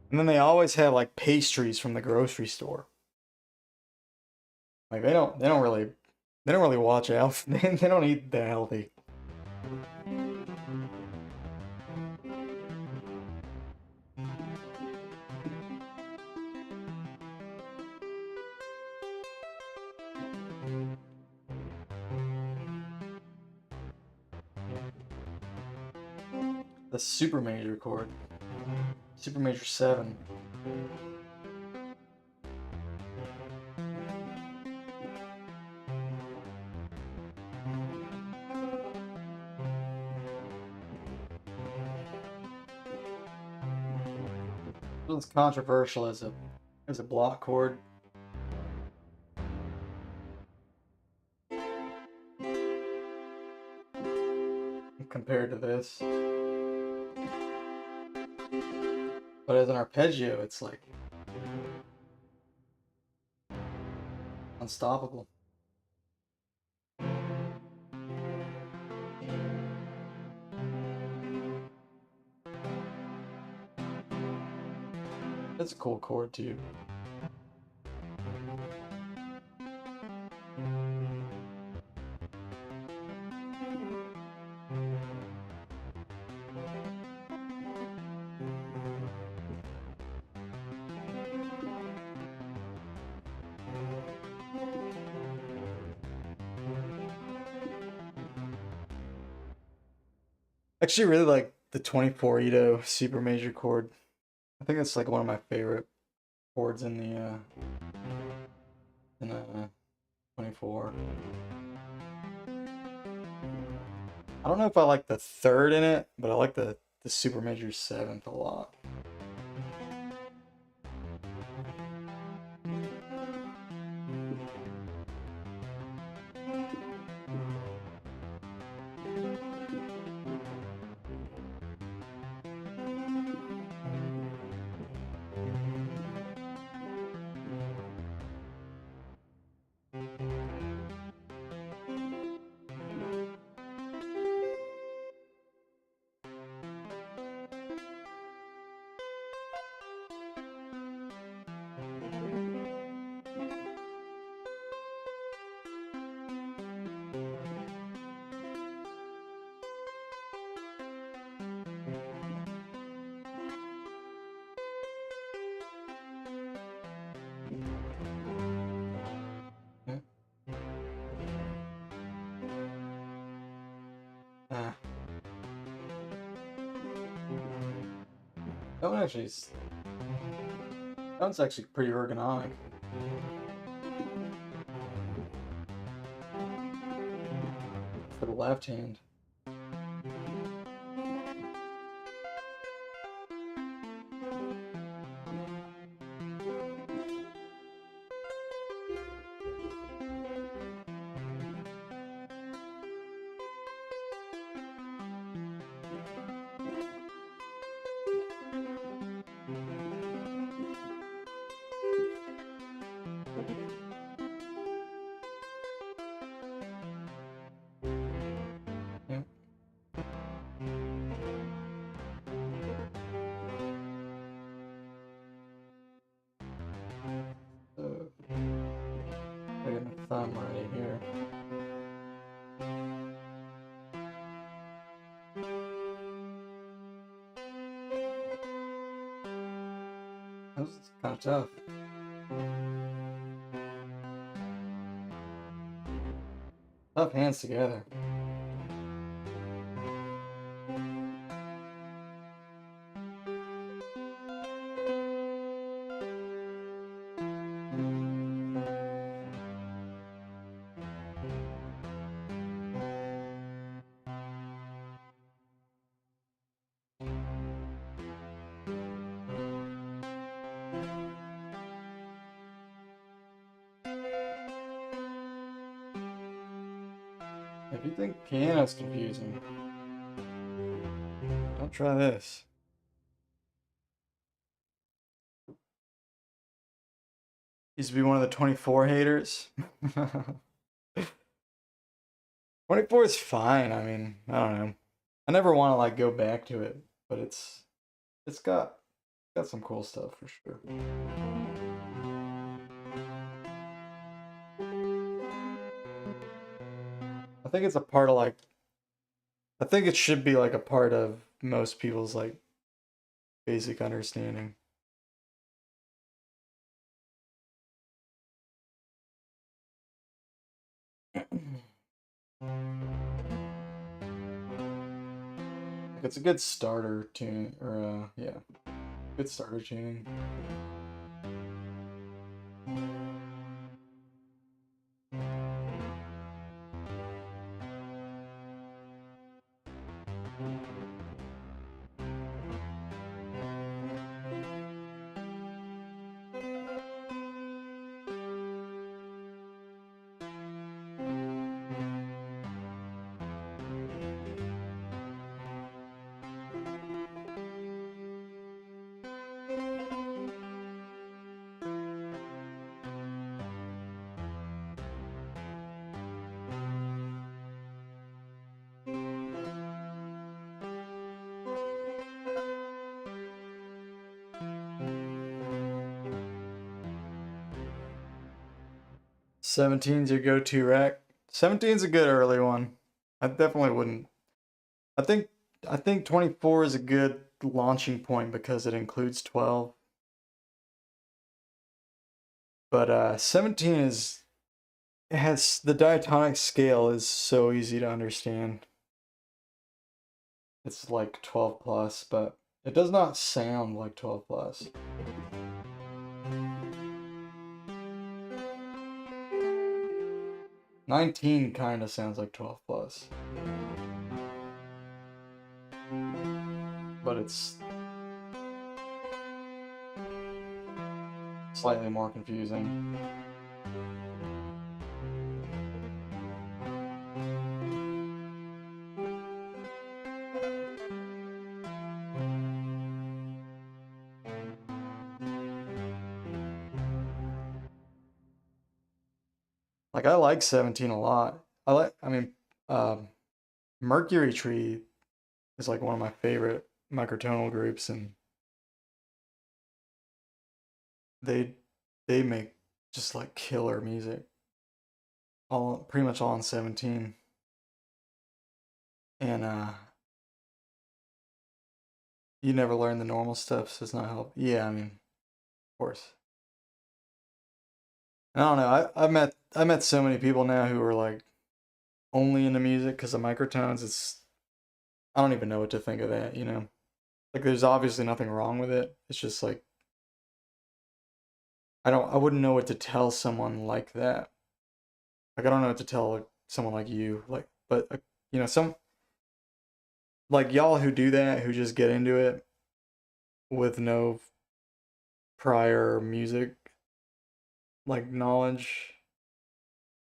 And then they always have like pastries from the grocery store. Like they don't really watch out. They don't eat that healthy. The super major chord. Super major 7. It's controversial as a block chord. Compared to this. But as an arpeggio, it's like unstoppable. It's a cool chord too. Actually, really like the 24 Ito super major chord. I think that's like one of my favorite chords in the 24. I don't know if I like the third in it, but I like the super major 7th a lot. Yeah. Ah. That one actually is, that one's actually pretty ergonomic. For the left hand. Yeah. So, I got my thumb right here. Kind of tough. Tough hands together. If you think piano's confusing, don't try this. Used to be one of the 24 haters. 24 is fine. I mean, I don't know. I never want to like go back to it, but it's got some cool stuff for sure. I think it's a part of like, I think it should be like a part of most people's like basic understanding. It's a good starter tune, or yeah, good starter tuning. Seventeen's your go-to rack. 17's a good early one. I definitely wouldn't. I think 24 is a good launching point because it includes 12. But 17 is, it has, the diatonic scale is so easy to understand. It's like 12 plus, but it does not sound like 12 plus. "19" kind of sounds like 12 plus. But it's slightly more confusing. Like, I like 17 a lot. I mean, Mercury Tree is like one of my favorite microtonal groups, and they make just like killer music. Pretty much all on 17. And you never learn the normal stuff, so it's not help. Yeah, I mean, of course. I don't know. I met so many people now who are like only into music because of microtones. I don't even know what to think of that, you know? Like, there's obviously nothing wrong with it. It's just like, I wouldn't know what to tell someone like that. Like, I don't know what to tell someone like you. Like, but you know, some like y'all who do that, who just get into it with no prior music like knowledge,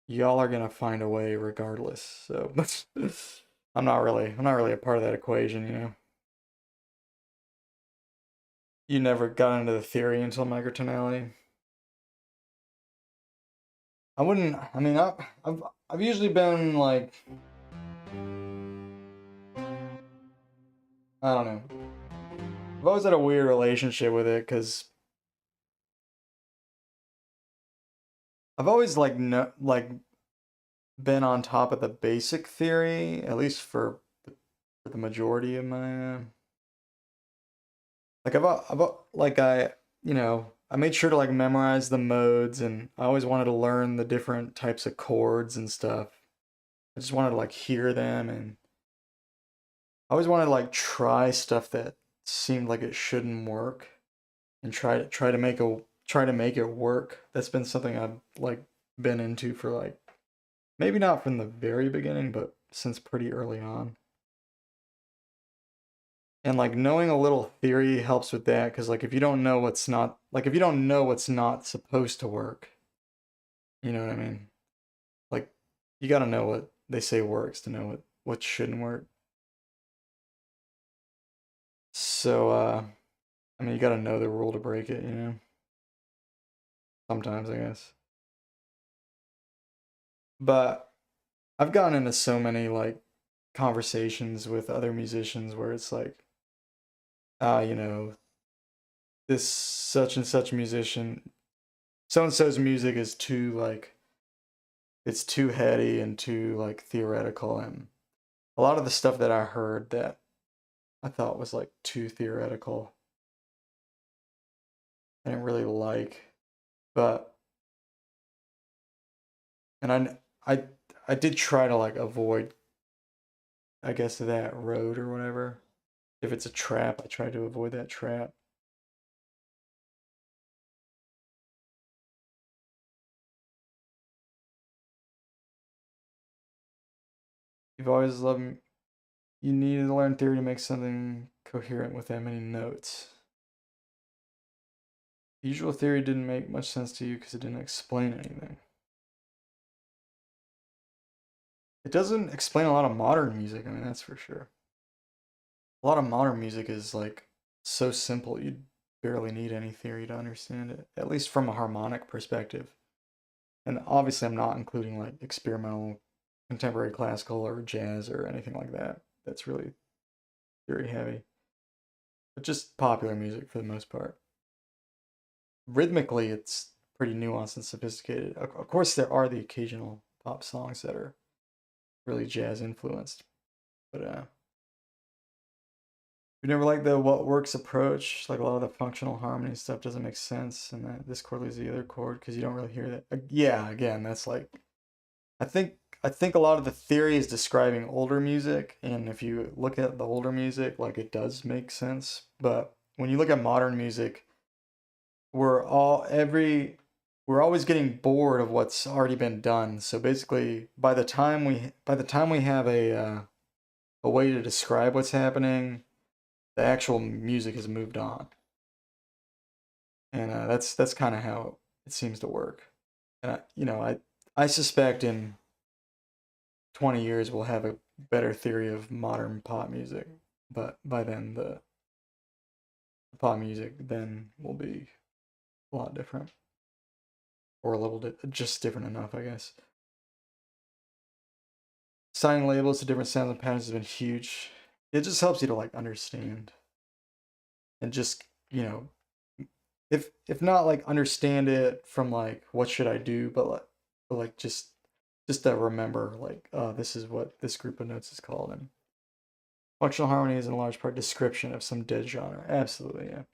y'all are gonna find a way regardless. So I'm not really a part of that equation, you know. You never got into the theory until microtonality. I wouldn't. I mean, I've usually been like, I don't know. I've always had a weird relationship with it because I've always like no like been on top of the basic theory, at least for the majority of my like I've like I you know I made sure to like memorize the modes, and I always wanted to learn the different types of chords and stuff. I just wanted to like hear them, and I always wanted to like try stuff that seemed like it shouldn't work and try to make it work. That's been something I've like been into for like maybe not from the very beginning, but since pretty early on. And like knowing a little theory helps with that, because like if you don't know what's not like if you don't know what's not supposed to work, you know what I mean? Like you got to know what they say works to know what shouldn't work. So I mean you got to know the rule to break it, you know? Sometimes, I guess. But I've gotten into so many like conversations with other musicians where it's like, you know, this such and such musician, so and so's music is too like it's too heady and too like theoretical, and a lot of the stuff that I heard that I thought was like too theoretical, I didn't really like. But and I did try to like avoid, I guess, that road or whatever. If it's a trap, I try to avoid that trap. You've always loved me. You needed to learn theory to make something coherent with that many notes. Usual theory didn't make much sense to you because it didn't explain anything. It doesn't explain a lot of modern music, I mean, that's for sure. A lot of modern music is like so simple, you barely need any theory to understand it, at least from a harmonic perspective. And obviously, I'm not including like experimental, contemporary classical, or jazz or anything like that. That's really theory heavy. But just popular music for the most part. Rhythmically, it's pretty nuanced and sophisticated. Of course, there are the occasional pop songs that are really jazz influenced, but we never liked the what works approach. Like a lot of the functional harmony stuff doesn't make sense, and that this chord leads the other chord because you don't really hear that. Yeah, again, that's like I think I think a lot of the theory is describing older music, and if you look at the older music, like it does make sense. But when you look at modern music, we're all every we're always getting bored of what's already been done. So basically, by the time we have a way to describe what's happening, the actual music has moved on, and that's kind of how it seems to work. And I suspect in 20 years we'll have a better theory of modern pop music, but by then the pop music then will be a lot different, or a little just different enough, I guess. Assigning labels to different sounds and patterns has been huge. It just helps you to like understand and just, you know, if not like understand it from like what should I do, but like just to remember like, oh, this is what this group of notes is called. And functional harmony is in large part description of some dead genre. Absolutely, yeah.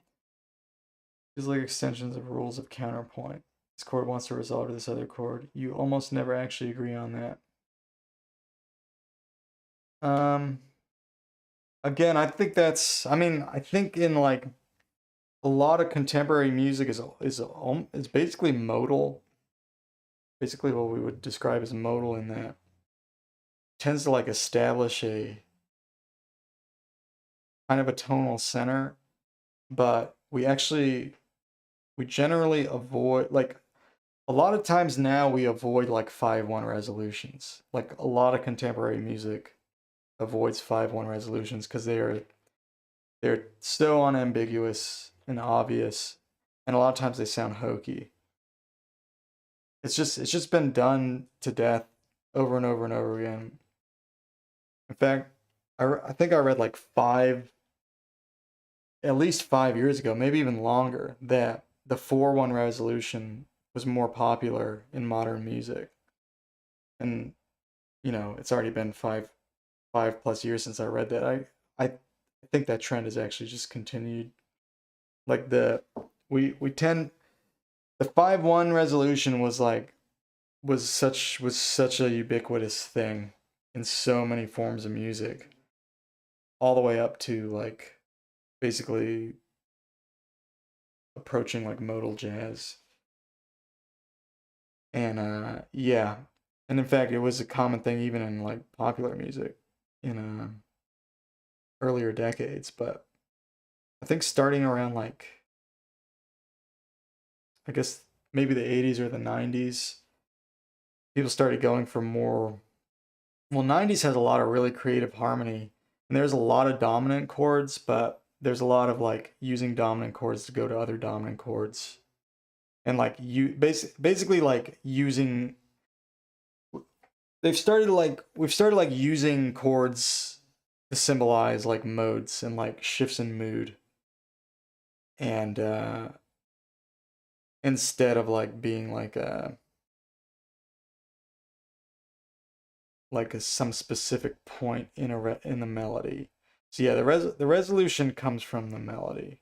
These like extensions of rules of counterpoint. This chord wants to resolve to this other chord. You almost never actually agree on that. Um, Again, I think I mean, I think in like a lot of contemporary music is basically modal. Basically, what we would describe as modal in that tends to like establish a kind of a tonal center, but we generally avoid like a lot of times now we avoid like 5/1 resolutions. Like a lot of contemporary music avoids 5/1 resolutions because they're so unambiguous and obvious, and a lot of times they sound hokey. It's just been done to death over and over and over again. In fact, I think I read like at least 5 years ago, maybe even longer, that the 4/1 resolution was more popular in modern music. And it's already been five plus years since I read that. I think that trend has actually just continued. Like we tend the 5/1 resolution was like was such a ubiquitous thing in so many forms of music, all the way up to like basically approaching like modal jazz. And yeah, and in fact, it was a common thing even in like popular music in earlier decades. But I think starting around like, I guess maybe the 80s or the 90s, people started going for more. Well, 90s has a lot of really creative harmony, and there's a lot of dominant chords, but there's a lot of like using dominant chords to go to other dominant chords, and like basically like using. We've started like using chords to symbolize like modes and like shifts in mood, and instead of like being like some specific point in in the melody. So yeah, the resolution comes from the melody,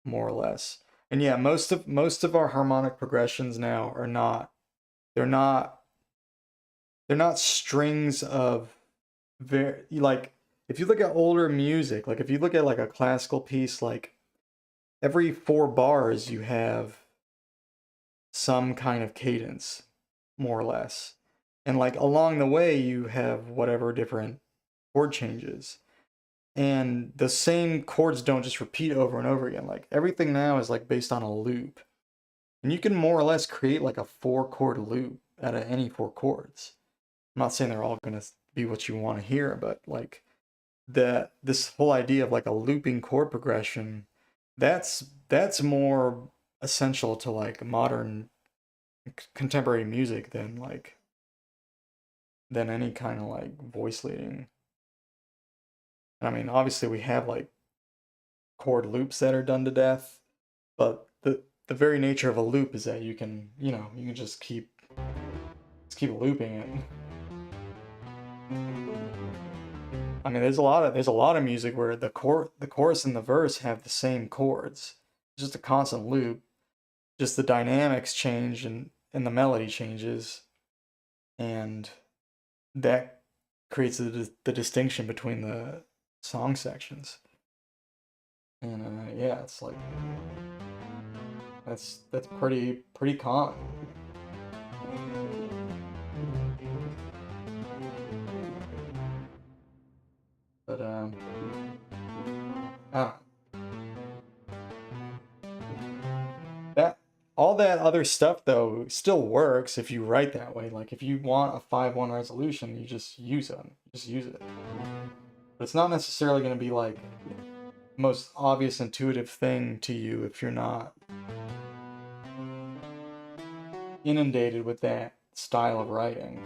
more or less. And yeah, most of our harmonic progressions now are not they're not they're not strings of very like if you look at older music, like if you look at like a classical piece, like every 4 bars you have some kind of cadence, more or less. And like along the way you have whatever different chord changes. And the same chords don't just repeat over and over again. Like everything now is like based on a loop. And you can more or less create like a 4 chord loop out of any 4 chords. I'm not saying they're all gonna be what you want to hear, but like this whole idea of like a looping chord progression, that's more essential to like modern contemporary music than any kind of like voice leading. And I mean, obviously we have like chord loops that are done to death, but the very nature of a loop is that you can, you can just keep looping it. I mean, there's a lot of music where the chorus and the verse have the same chords. It's just a constant loop. Just the dynamics change and the melody changes, and that creates the distinction between the song sections. And yeah, it's like that's pretty common. But ah, that all that other stuff though still works if you write that way. Like if you want a 5/1 resolution, you just use them. Just use it. But it's not necessarily going to be like most obvious intuitive thing to you if you're not inundated with that style of writing.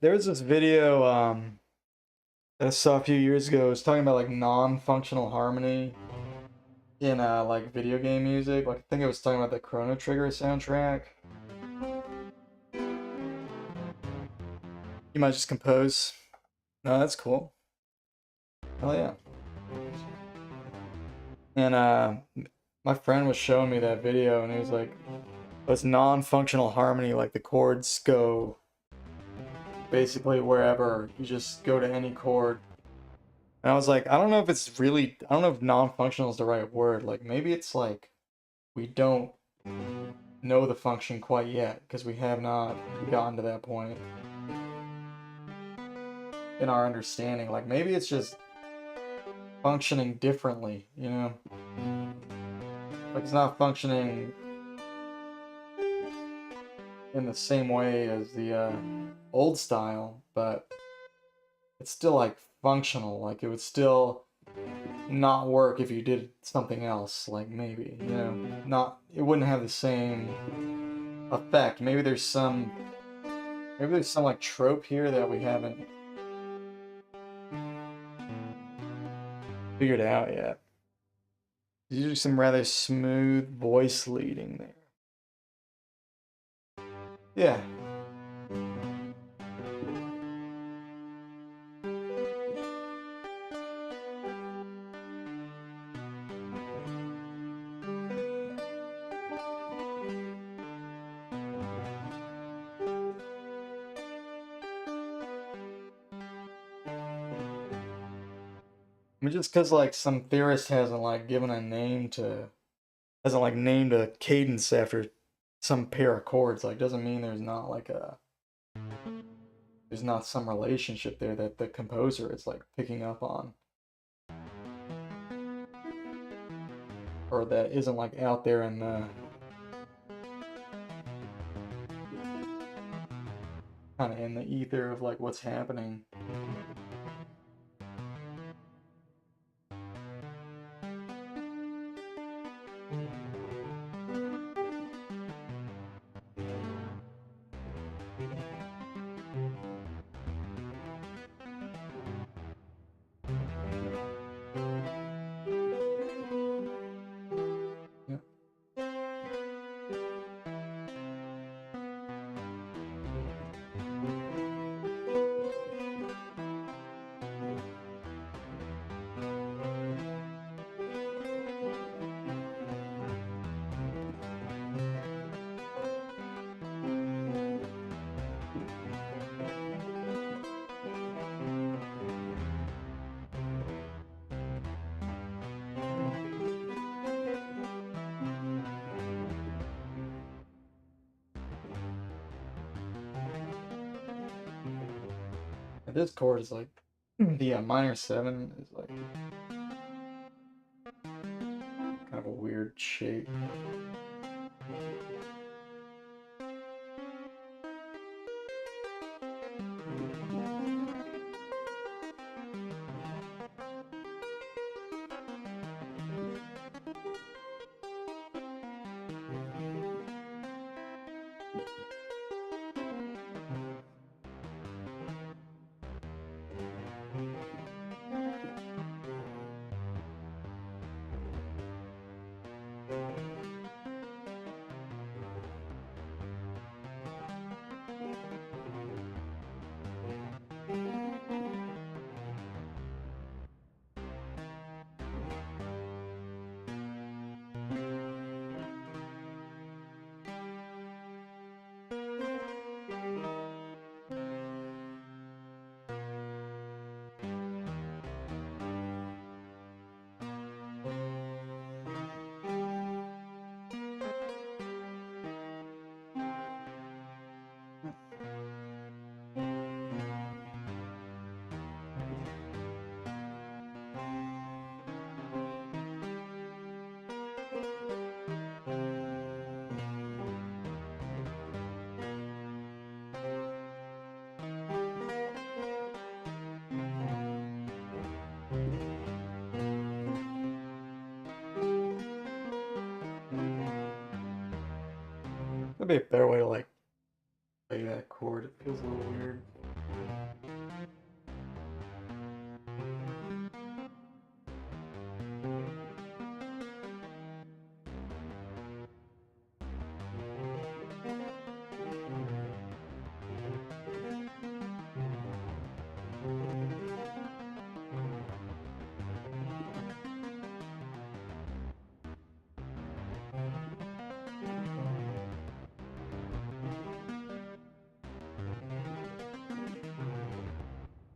There was this video that I saw a few years ago. It was talking about like non-functional harmony in like video game music. Like I think it was talking about the Chrono Trigger soundtrack. You might just compose. No, that's cool. Hell yeah. And my friend was showing me that video, and he was like, "It's non-functional harmony. Like the chords go basically wherever. You just go to any chord." And I was like, I don't know if non-functional is the right word. Like maybe it's like we don't know the function quite yet because we have not gotten to that point in our understanding. Like maybe it's just functioning differently, you know? Like it's not functioning in the same way as the old style, but it's still like functional. Like it would still not work if you did something else. Like maybe, you know, not, it wouldn't have the same effect. Maybe there's some like trope here that we haven't figured out yet. There's usually some rather smooth voice leading there. Yeah. I mean, just because like some theorist hasn't like given a name to, hasn't like named a cadence after some pair of chords, like doesn't mean there's not like there's not some relationship there that the composer is like picking up on, or that isn't like out there in the kind of in the ether of like what's happening. Yeah. This chord is like the minor 7 is like kind of a weird shape. That'd be a better way to like play that chord. It feels a little weird.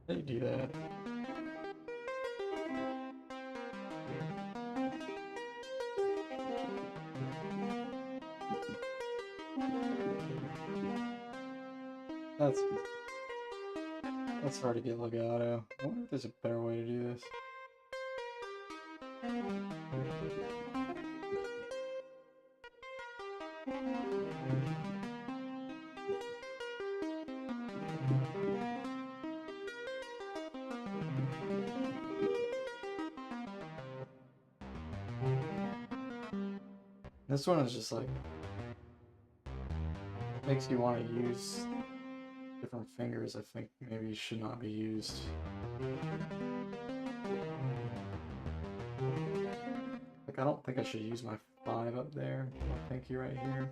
How do you do that? That's hard to get legato. I wonder if there's a better way to do this. This one is just like makes you want to use different fingers. I think maybe should not be used. Like I don't think I should use my 5 up there. My pinky right here.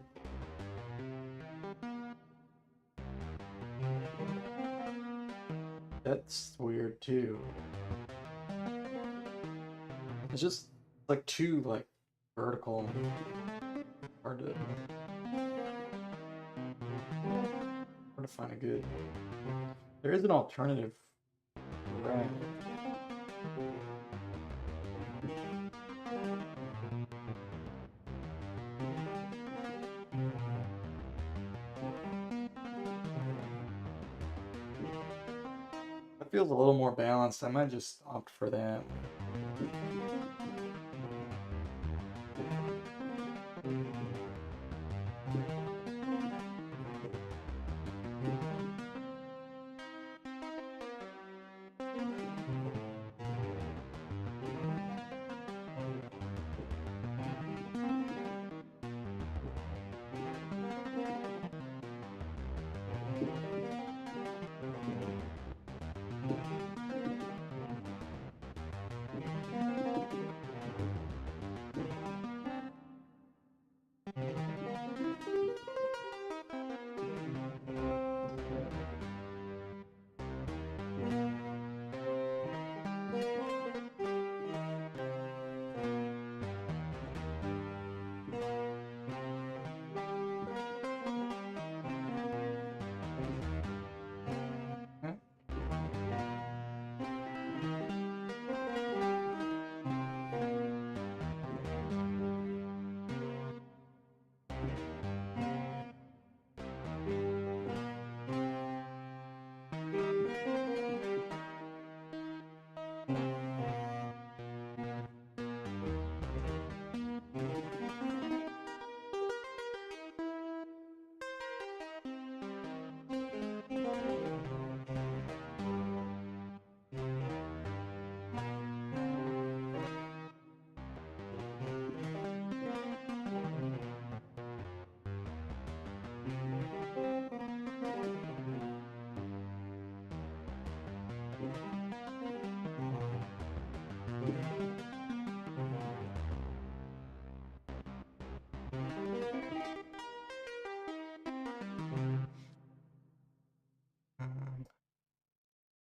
That's weird too. It's just like too like vertical. Hard to find a good. There is an alternative rack. That feels a little more balanced. I might just opt for that.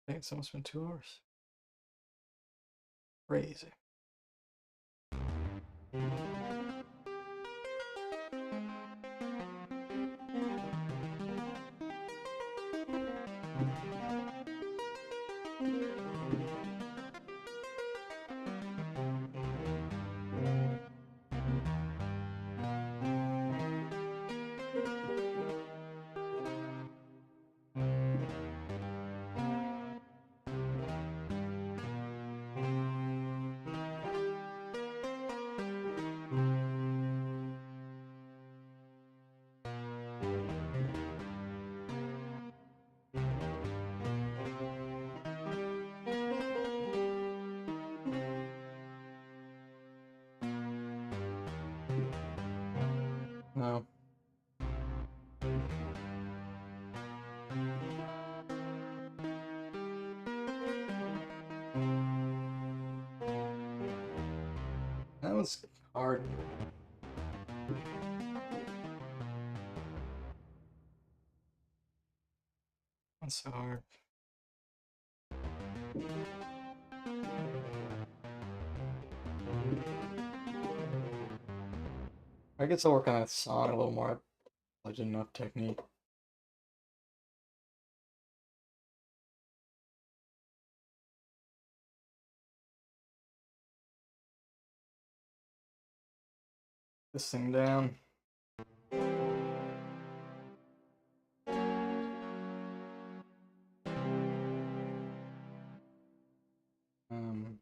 I think it's almost been 2 hours. Crazy. No. That was hard. That's so hard. I guess I'll work on that song a little more. I did enough technique. This thing down. Um,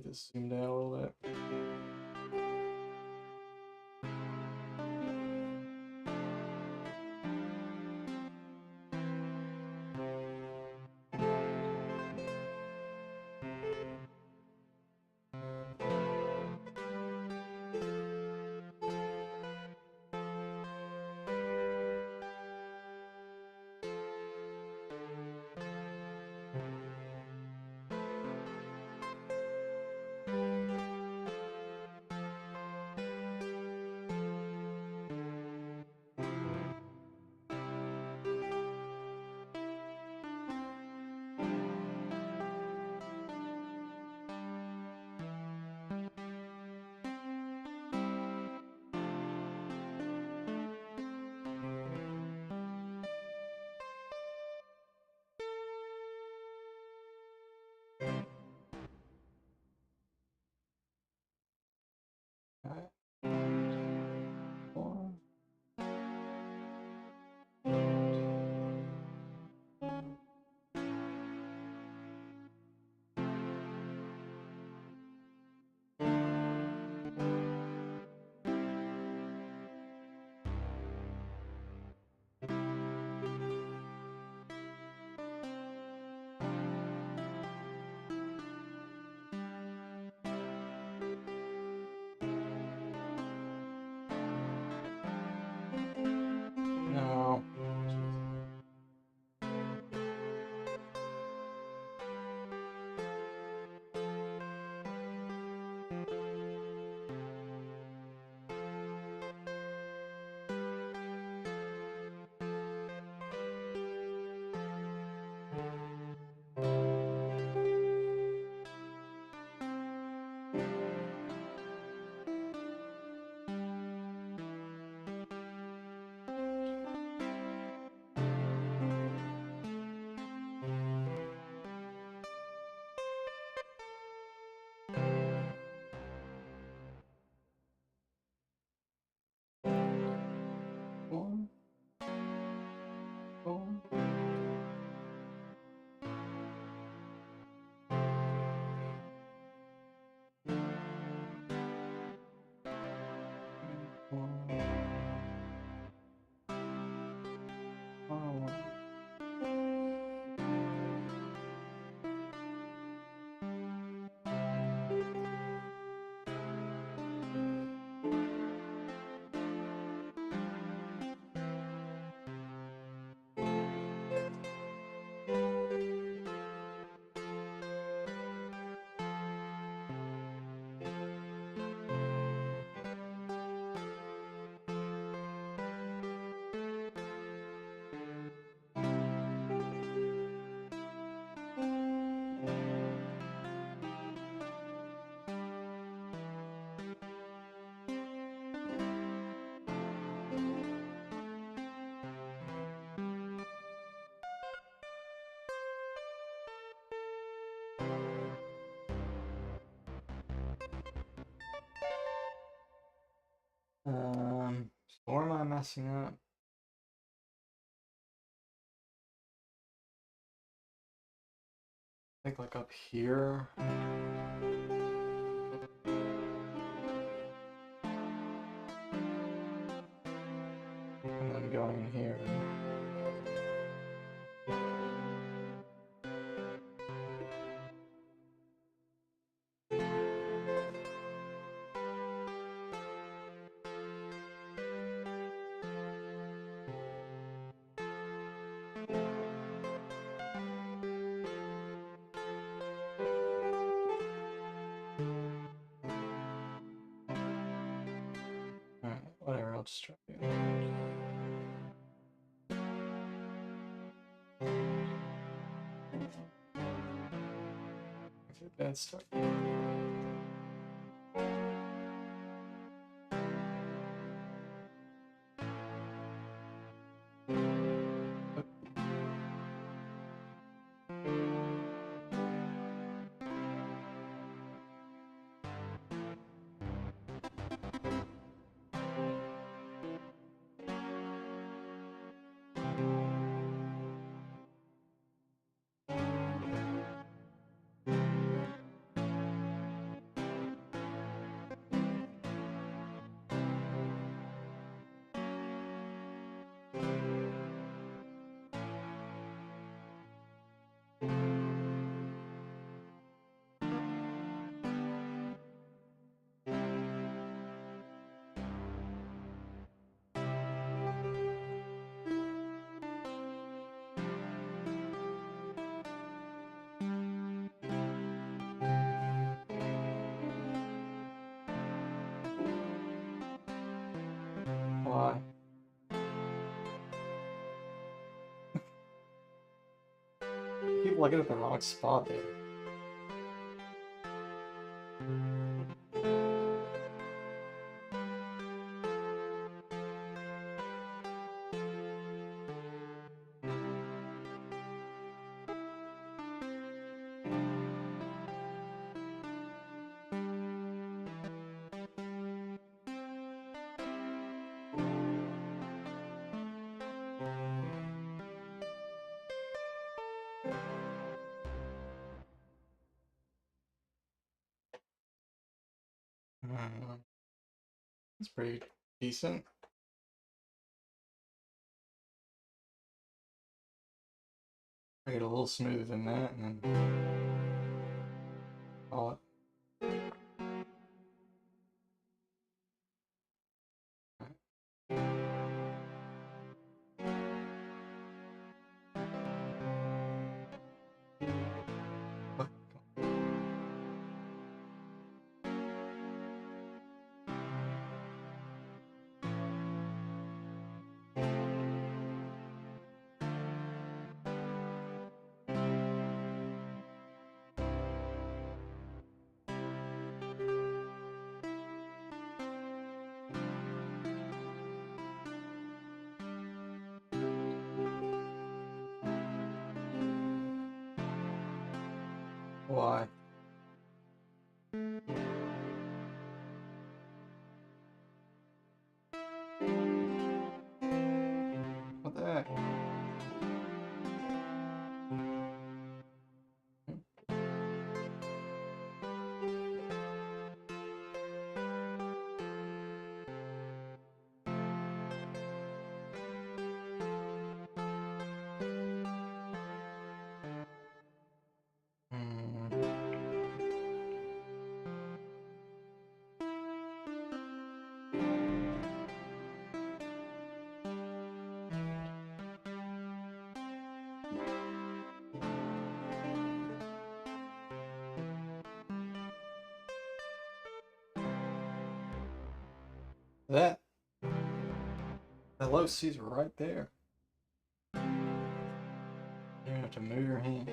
this zoomed out a little bit. Alright. No. One. One. So where am I messing up? I think like up here. And then going here. Alright, whatever, I'll just try to. Okay, bad start. Why? Keep looking at the wrong spot there. That's pretty decent. Make it a little smoother than that, and then call it. What? Why? What the heck? That low C's right there. You have to move your hand.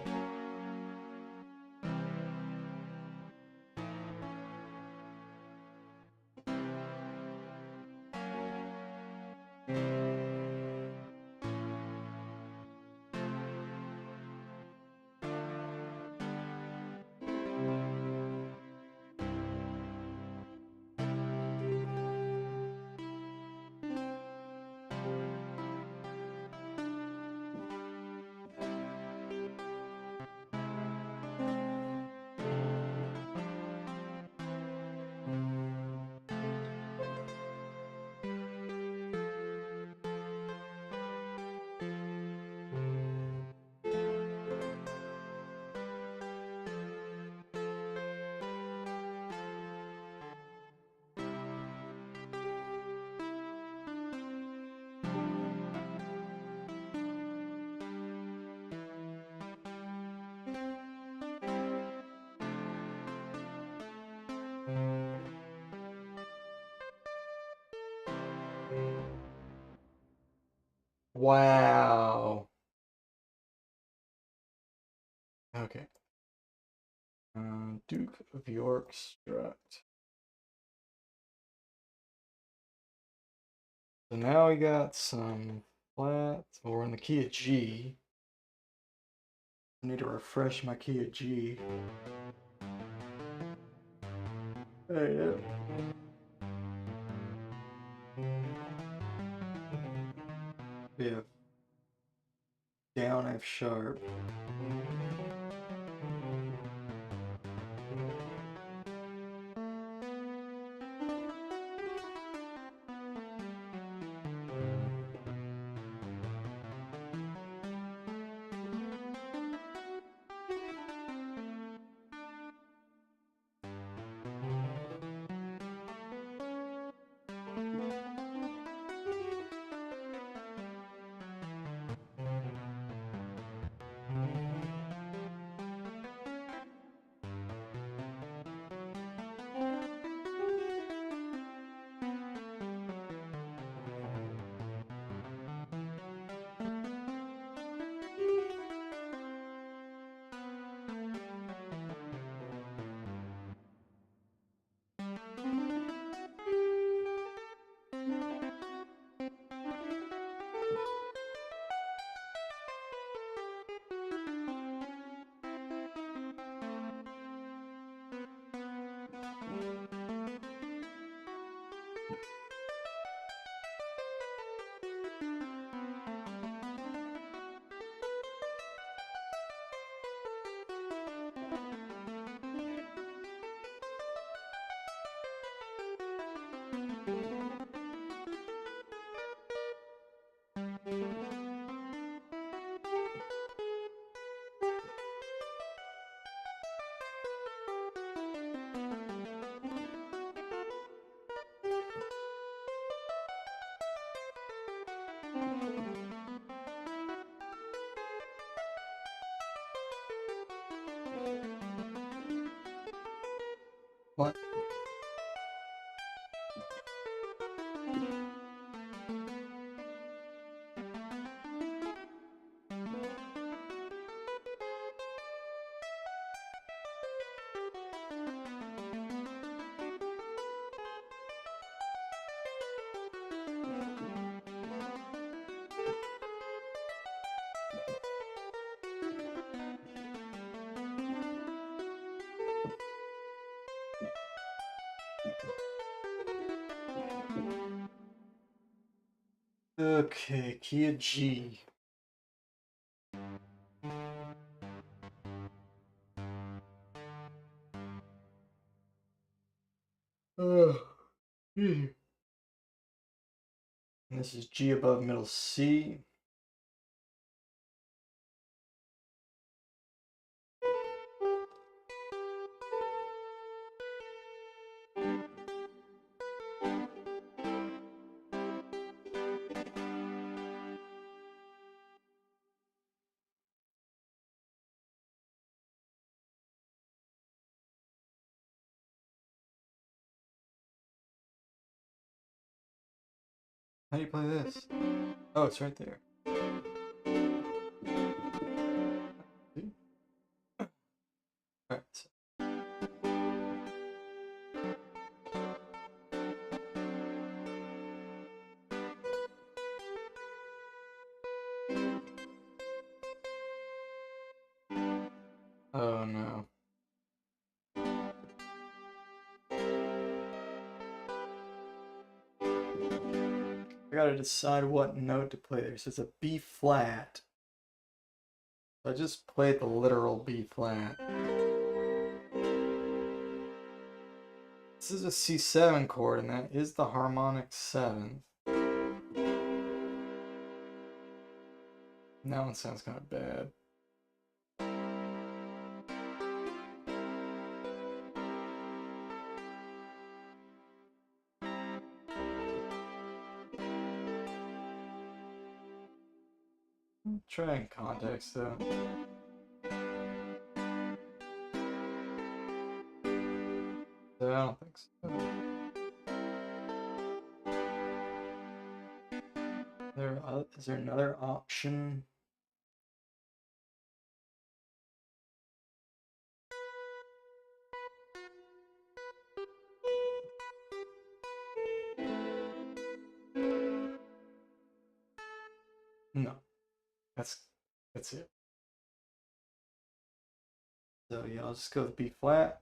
Wow. Okay. Duke of York strut. So now we got some flats. Well, we're in the key of G. I need to refresh my key of G. There you go. We have down F sharp. What? Okay, key of G. And this is G above middle C. How do you play this? Oh, it's right there. See? Alright, so. Oh no. I gotta decide what note to play there. So it's a B flat. So I just played the literal B flat. This is a C7 chord, and that is the harmonic 7th. That one sounds kind of bad. Try in context though. I don't think so. Is there another option? No. That's it. So yeah, I'll just go with B flat.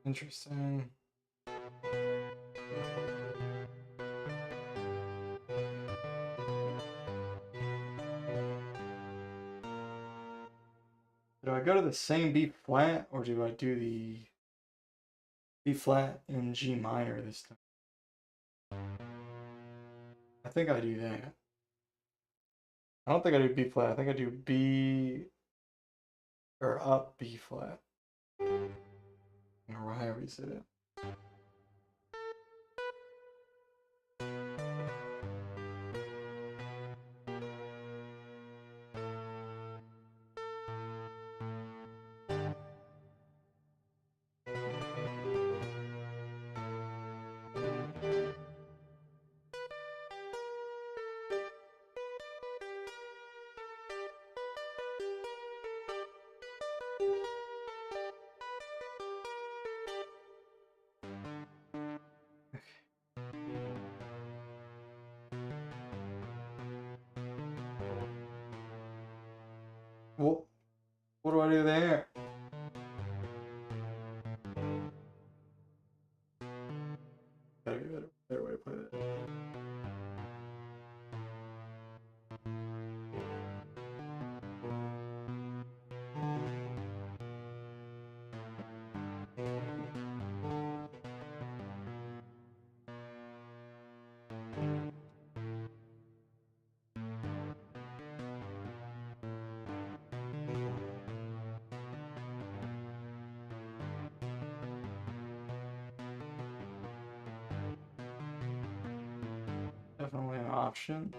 Interesting. Do I go to the same B flat, or do I do the B flat in G minor this time? I think I do that. I don't think I do B flat. I think I do B or up B flat. Or however you say that. What do I do there? probably be a better way to put it. Definitely an option.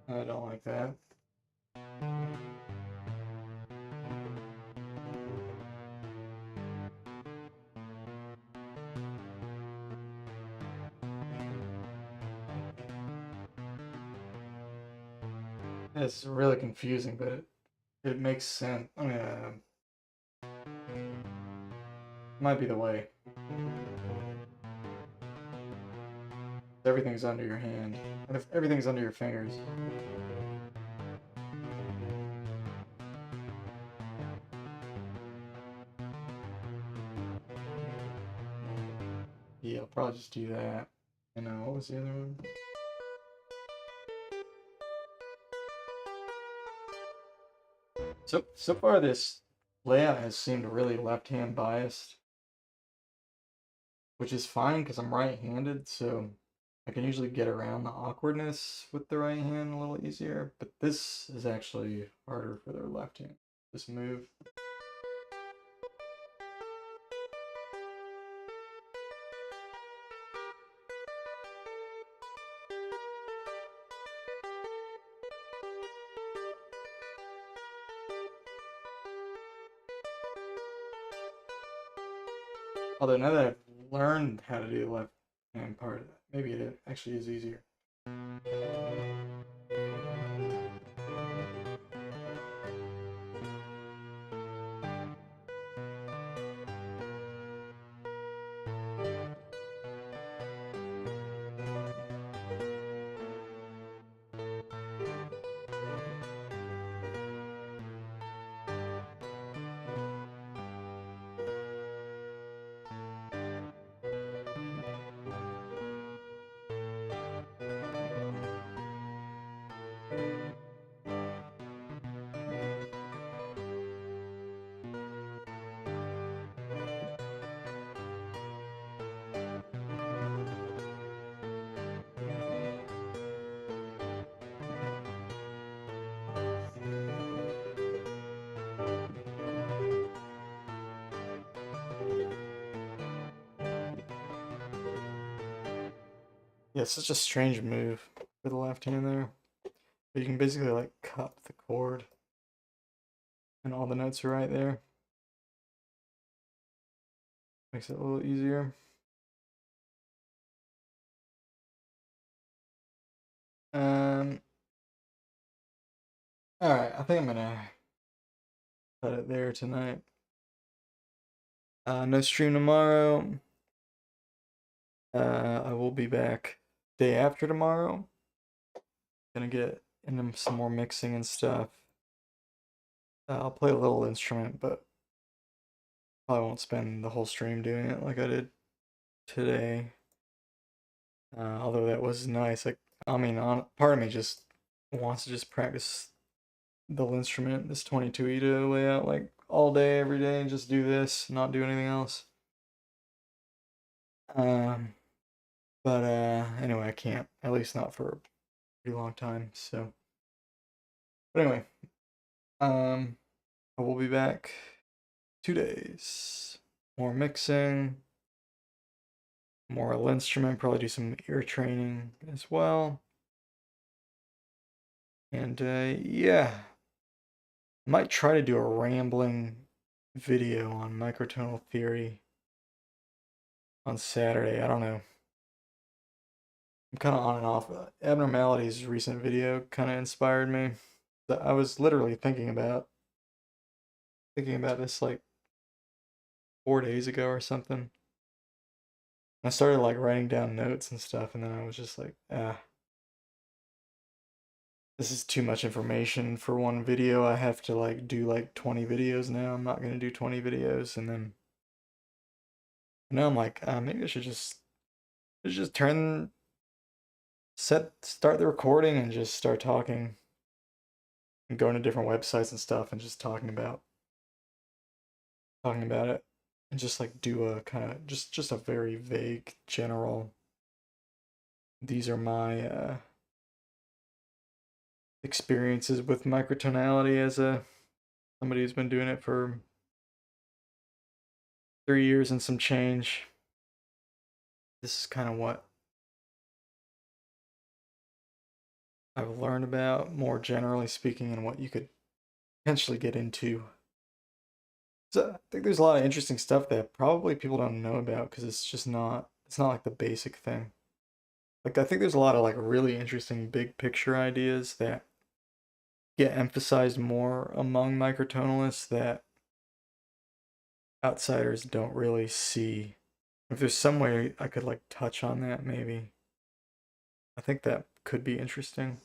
I don't like that. It's really confusing, but it makes sense. I mean, might be the way. Everything's under your hand. Everything's under your fingers. Yeah, I'll probably just do that. And what was the other one? So far this layout has seemed really left-hand biased, which is fine because I'm right-handed, so I can usually get around the awkwardness with the right hand a little easier, but this is actually harder for the left hand. This move. Although now that I've learned how to do the left hand part, maybe it actually is easier. Yeah, it's such a strange move for the left hand there. But you can basically like cup the chord and all the notes are right there. Makes it a little easier. Alright, I think I'm gonna cut it there tonight. No stream tomorrow. I will be back day after tomorrow. Gonna get into some more mixing and stuff. I'll play a little instrument, but probably won't spend the whole stream doing it like I did today. Although that was nice. Like, I mean, part of me just wants to just practice the linnstrument, this 22 Ito layout, like all day, every day, and just do this, not do anything else. But anyway, I can't, at least not for a pretty long time. So, but anyway, I will be back 2 days. More mixing, more linnstrument, probably do some ear training as well. And yeah, I might try to do a rambling video on microtonal theory on Saturday. I don't know. I'm kind of on and off. Abnormality's recent video kind of inspired me. I was literally thinking about this like 4 days ago or something. I started like writing down notes and stuff, and then I was just like, this this is too much information for one video. I have to like do like 20 videos now. I'm not gonna do 20 videos, and then now I'm like, maybe I should just start the recording and just start talking and going to different websites and stuff and just talking about it, and just like do a kind of just a very vague general, these are my experiences with microtonality as somebody who's been doing it for 3 years and some change. This is kind of what I've learned about, more generally speaking, and what you could potentially get into. So I think there's a lot of interesting stuff that probably people don't know about because it's not like the basic thing. Like I think there's a lot of like really interesting big picture ideas that get emphasized more among microtonalists that outsiders don't really see. If there's some way I could like touch on that, maybe. I think that could be interesting.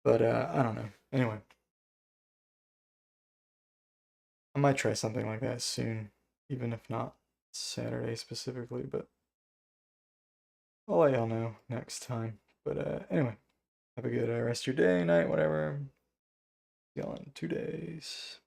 But I don't know. Anyway, I might try something like that soon, even if not Saturday specifically, but I'll let y'all know next time. But anyway, have a good rest of your day, night, whatever. See y'all in 2 days.